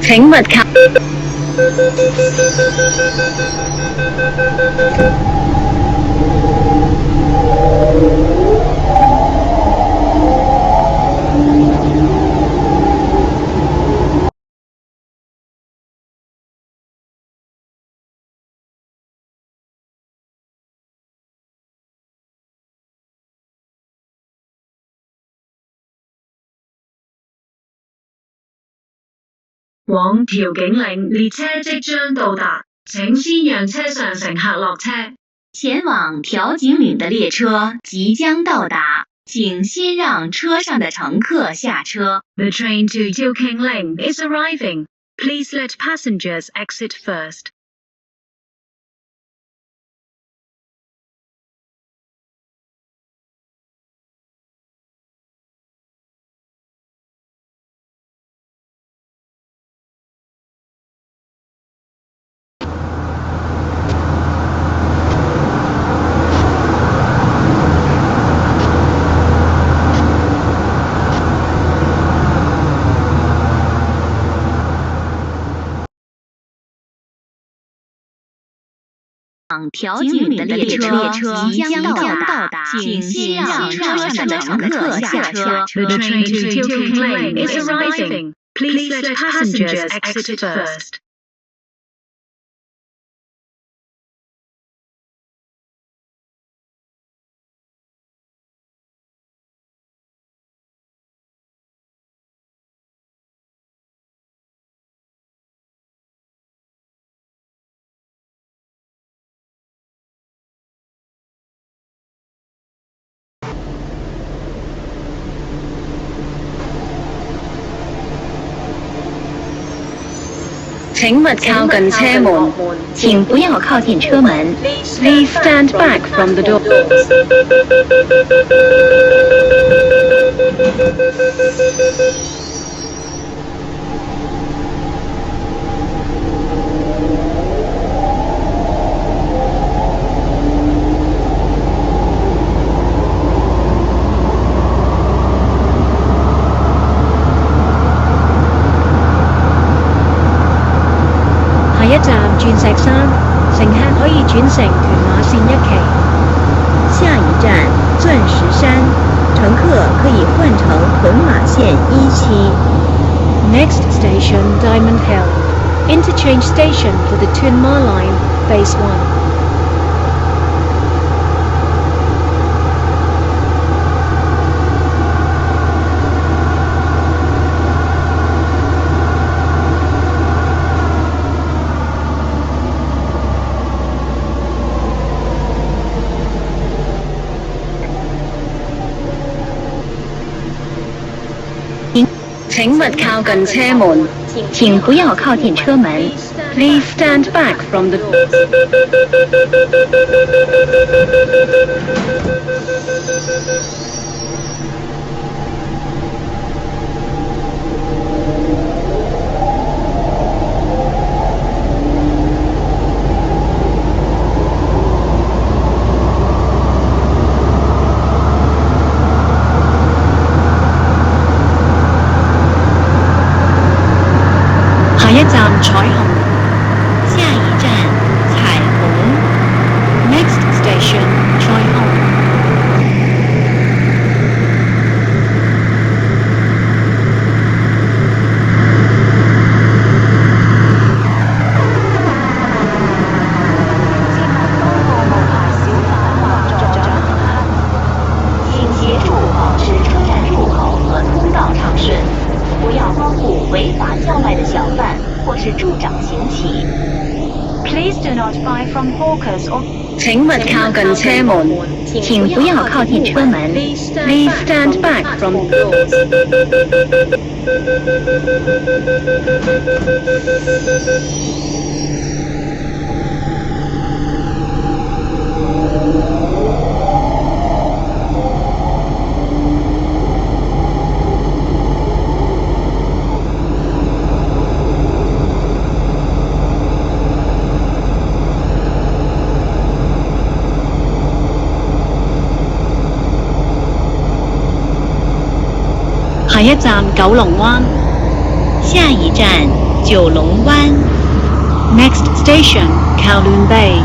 請勿靠往調景嶺，列車即將到達，請先讓車上乘客落車。前往調景嶺的列車即將到達，請先讓車上的乘客下車。 The train to Tilking is arriving. Please let passengers exit first. 往調景嶺的列車即將到達，請先讓車上的乘客下車。 The train to Tilking is arriving. Please let passengers exit first. 請勿靠近車門，請不要靠近車門。 Please stand back from the door. 下一站鑽石山，乘客可以轉乘屯馬線1期。下一站鑽石山，乘客可以換乘屯馬線1期。 Next station Diamond Hill. Interchange station for the Tuen Ma Line, Phase 1. 請勿靠近車門，請不要靠近車門。 Please stand back from the door. 下下一站彩虹。 Next station, Choi Hong. 请协助保持车站入口和通道畅顺，不要帮助违法叫卖的小贩或是助长行乞。Please do not buy from hawkers or 請勿靠近車門，請不要靠近車門。 Please stand back from下一站九龍灣。下一站九龍灣。 Next station, Kowloon Bay.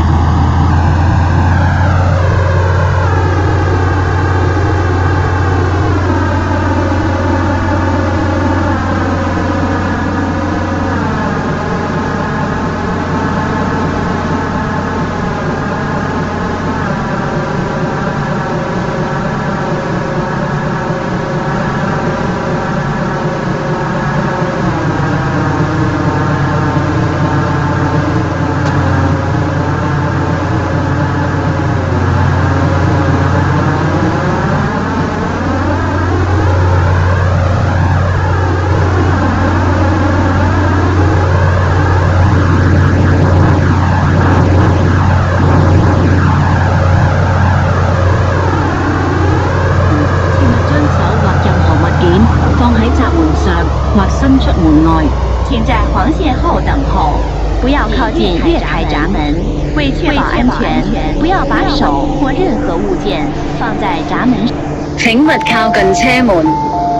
或伸出門外，請在黃線後等候，不要靠近月台閘門。為確保安全，不要把手或任何物件放在閘門上。請勿靠近車門，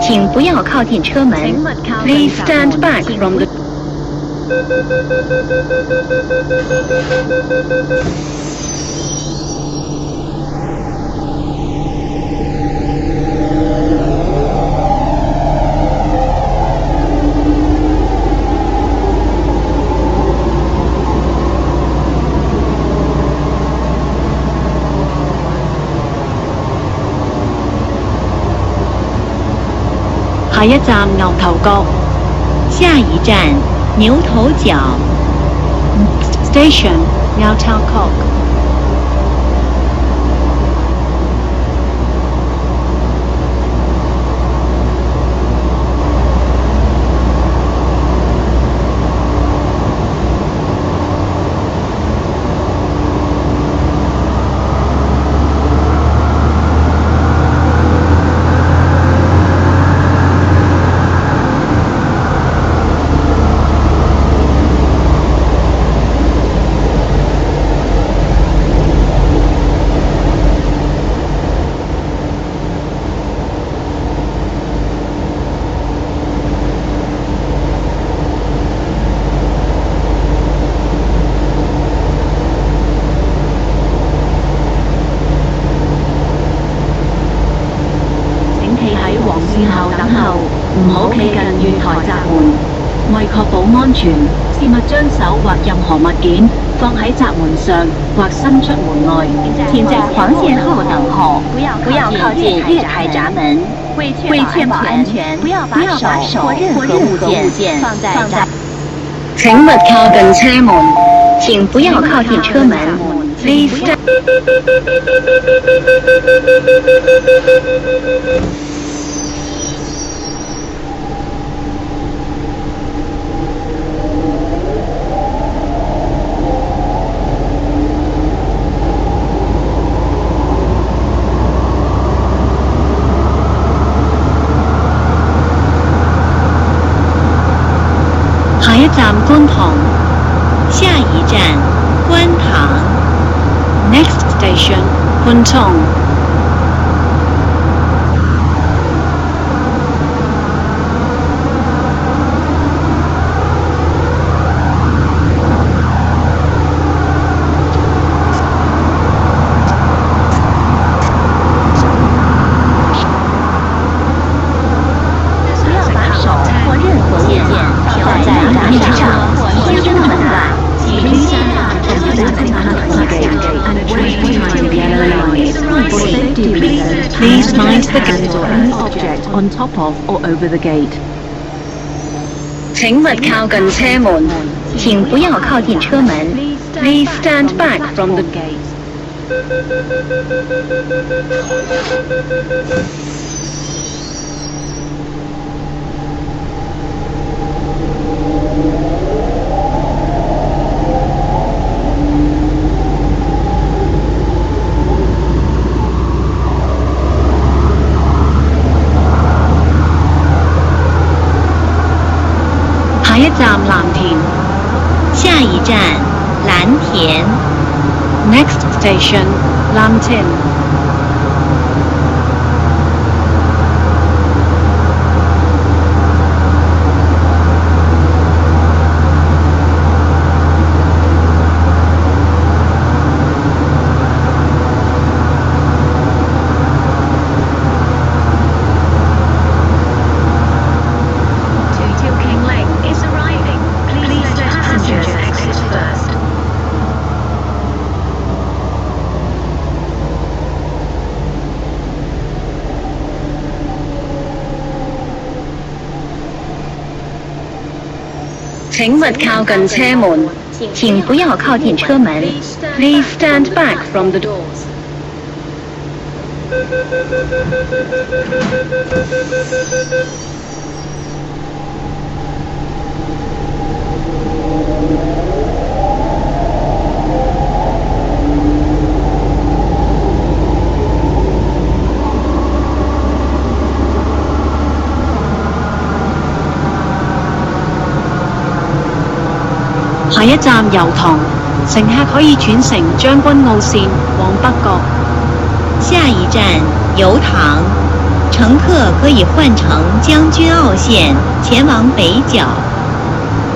請不要靠近車門。Please stand back from the下一站牛頭角。下一站牛頭角。 Station, Ngau Tau Kok. 唔好企近月台閘門，為確保安全，切勿將手或任何物件放喺閘門上或伸出門外。請在黃線後等候，不要靠近月台閘門。為確保安全，不要把手或任何物件放在閘。請勿靠近車門，請不要靠近車門。Please stand。下一站觀塘。下一站觀塘。 Next station, Kwun Tong. 下 the gate or any object on top of or over the gate. 请勿靠近车门，请不要靠近车门。Please stand back from the gate. 下一站藍田。下一站藍田。Next station, Lam-tin. 請勿靠近車門，請不要靠近車門。Please stand back from the doors. 下一站油塘，乘客可以轉乘將軍澳線往北角。下一站油塘，乘客可以換乘將軍澳線前往北角。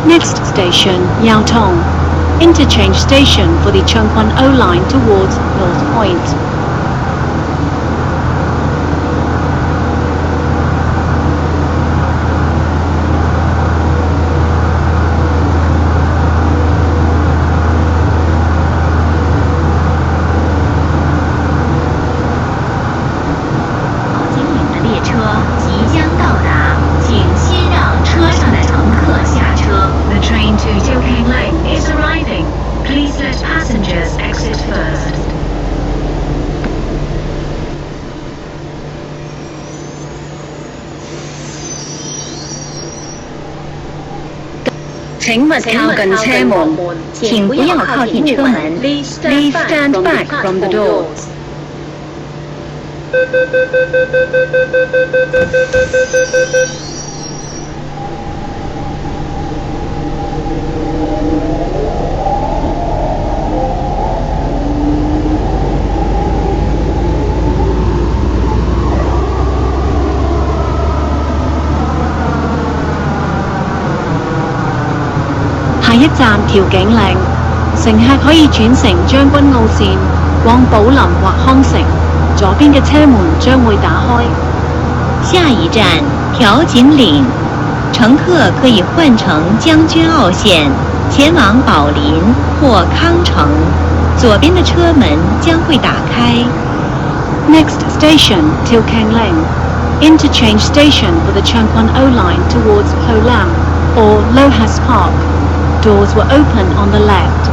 Next station, Yau Tong. Interchange station for the Chung Kwan O line towards North Point. 請勿靠近車門，請不要靠近車門。Please stand back from the doors. 下一站調景嶺，乘客可以轉乘將軍澳線往寶林或康城，左邊嘅車門將會打開。下一站調景嶺，乘客可以換乘將軍澳線前往寶林或康城，左邊的車門將會打開。Next station, Till Keng Leng. Interchange station for the Chung Kwan O line towards Ho Lam or Lohas Park. Doors were open on the left.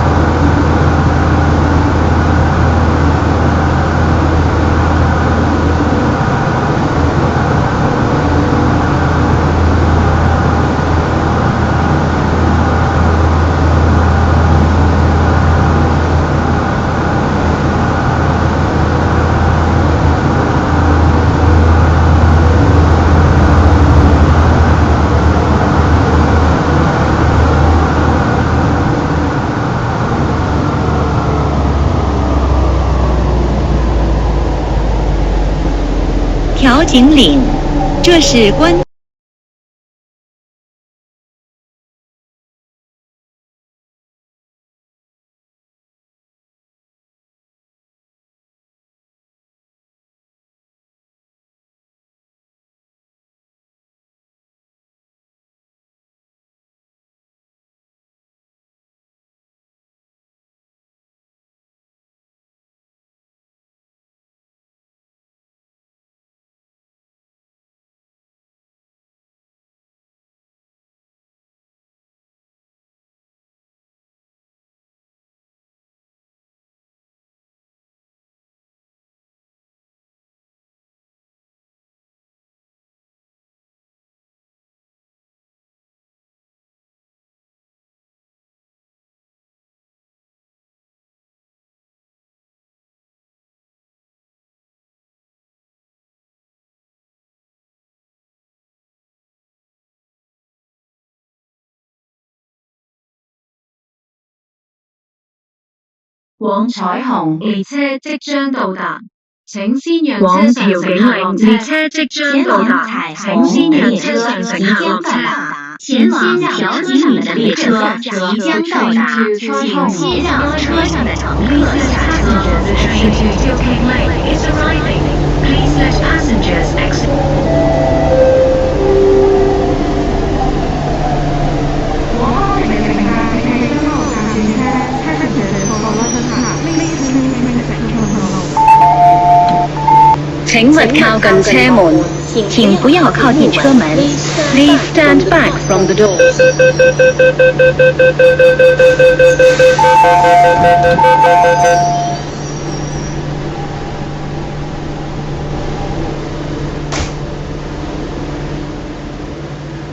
下请领，这是关。往彩虹列車即將到達，請先讓車上乘客落車。列車即將到達，請先讓車上乘客落車。前往調景嶺的列車即將到達，請先讓車上的乘客下車。Please let passengers exit. 請勿靠近車門，請不要靠近車門。Please stand back from the doors.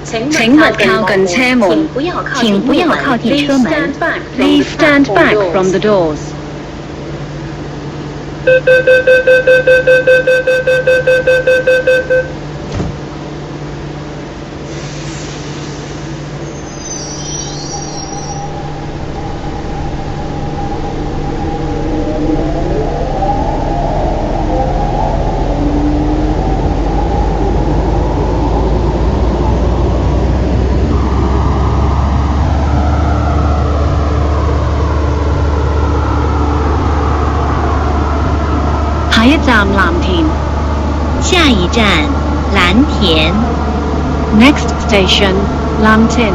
請勿靠近車門，請不要靠近車門。Please stand back from the doors. 下一站藍田。下一站藍田。Next station, 藍田。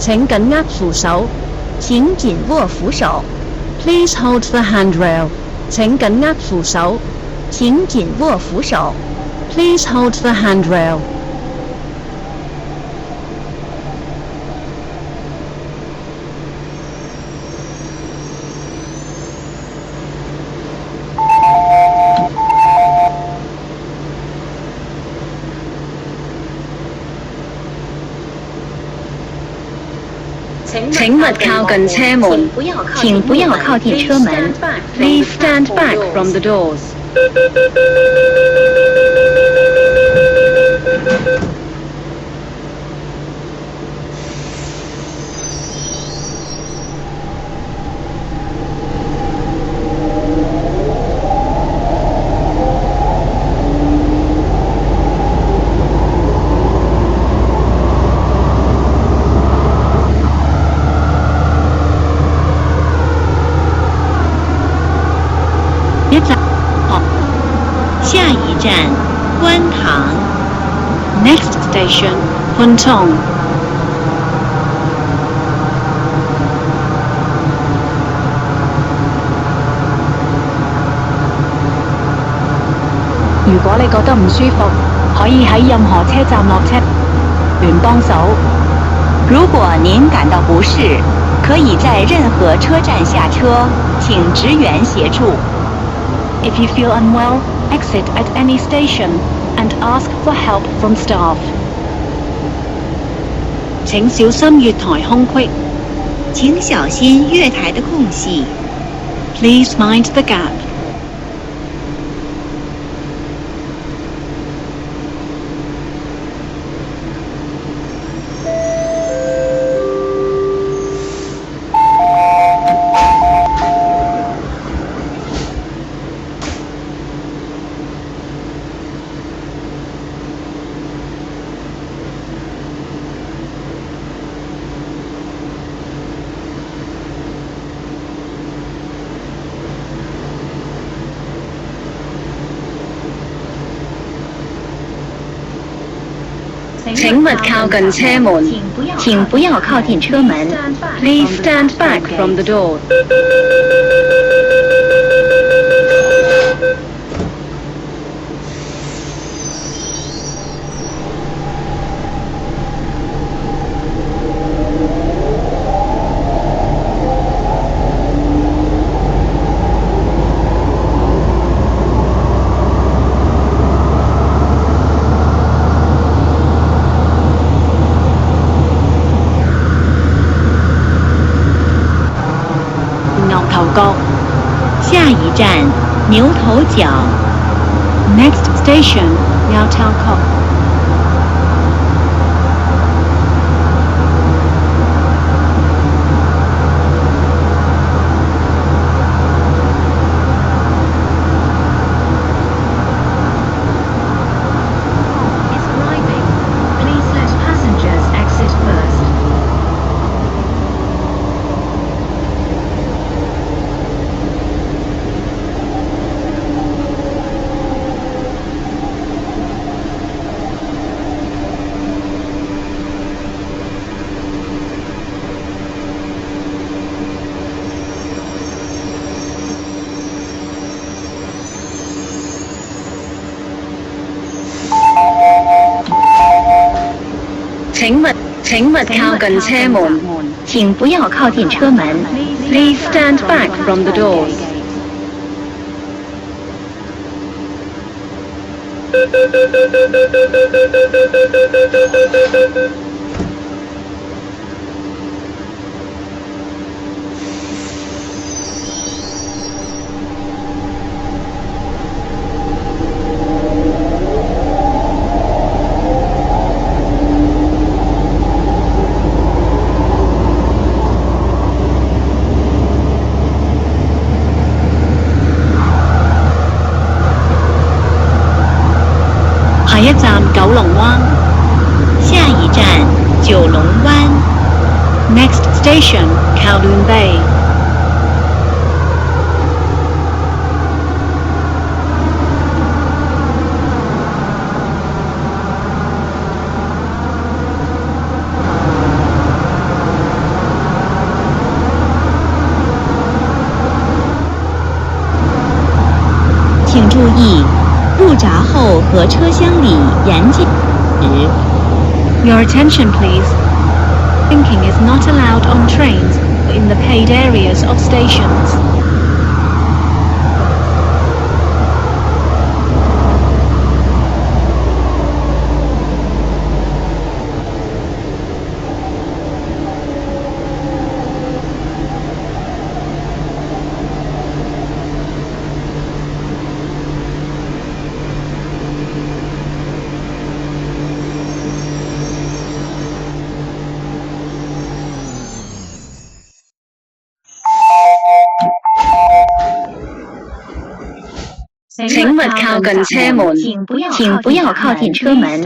請緊握扶手，請緊握扶手。Please hold the handrail. 請緊握扶手，請緊握扶手。Please hold the handrail. 請勿靠近車門，請不要靠近車門。Please stand back from the doors. 下一站觀塘。Next station, 觀塘。如果你覺得唔舒服，可以喺任何車站落車。聯幫手。如果您感到不適，可以在任何車站下車，請職員協助。If you feel unwell, exit at any station and ask for help from staff. 請小心月台空隙。請小心月台的空隙。Please mind the gap. 請勿靠近車門。請不要靠近車門。Please stand back from the door. 下一站，牛頭角。Next station, Yau Tau Kok. 請勿靠近車門。請不要靠近車門。Please stand back from the doors. 下一站九龍灣。下一站九龍灣。Next station, Kowloon Bay. 請注意，入閘後和車廂裡嚴禁時。Your attention, please. Drinking is not allowed on trains or in the paid areas of stations. 請勿靠近車門。請不要靠近車門。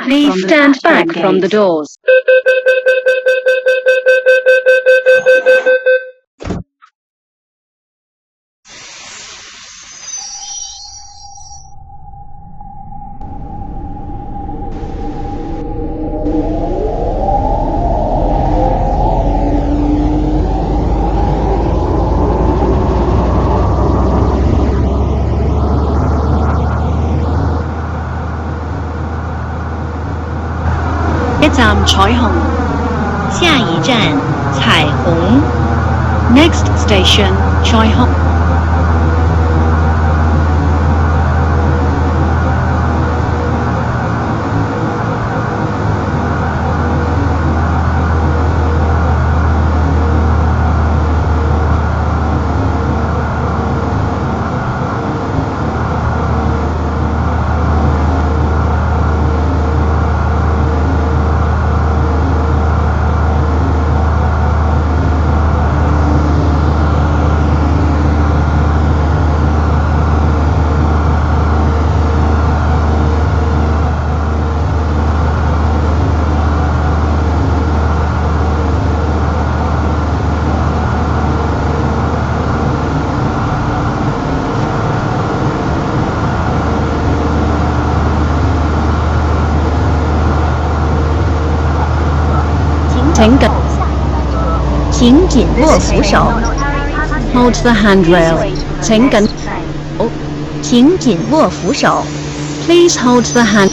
Please stand back from the doors. 一站彩虹。下一站彩虹。 Next station 彩虹。请紧握扶手。 Hold the handrail. 請緊。请紧握扶手。 Please hold the hand.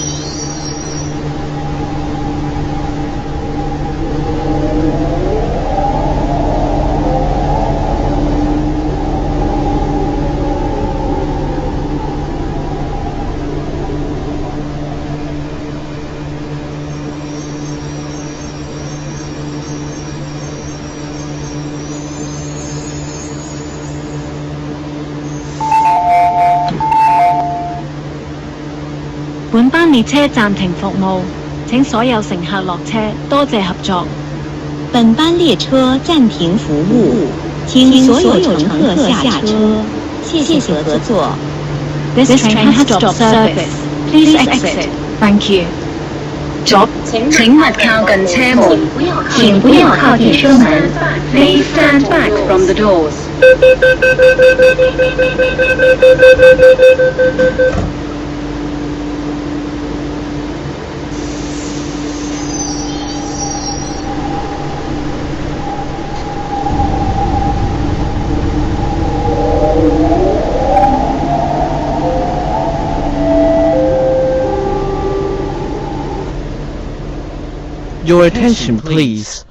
本班列車暫停服務，請所有乘客落車，多謝合作。本班列车暂停服务，请所有乘客下车，谢谢合作。 This train has stopped service. Please exit. Thank you. 請勿靠近車門，请不要靠近车门。 Please stand back from the doors. Your attention, please.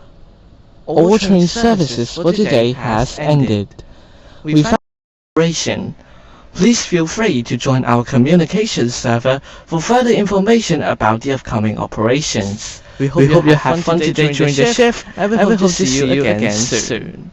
All train services for today has ended. We found operation. Please feel free to join our communications server for further information about the upcoming operations. We hope you have fun today during the shift, and we hope to see you again soon.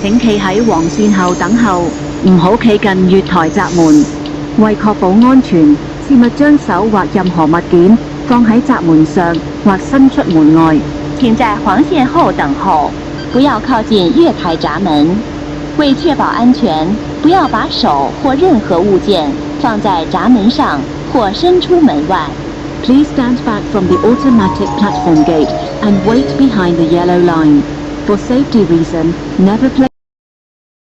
請企喺黃線後等候，唔好企近月台閘門。為確保安全，切勿將手或任何物件放喺閘門上或伸出門外。请在黄线后等候，不要靠近月台闸门。为确保安全，不要把手或任何物件放在闸门上或伸出门外。Please stand back from the automatic platform gate and wait behind the yellow line. For safety reason, never place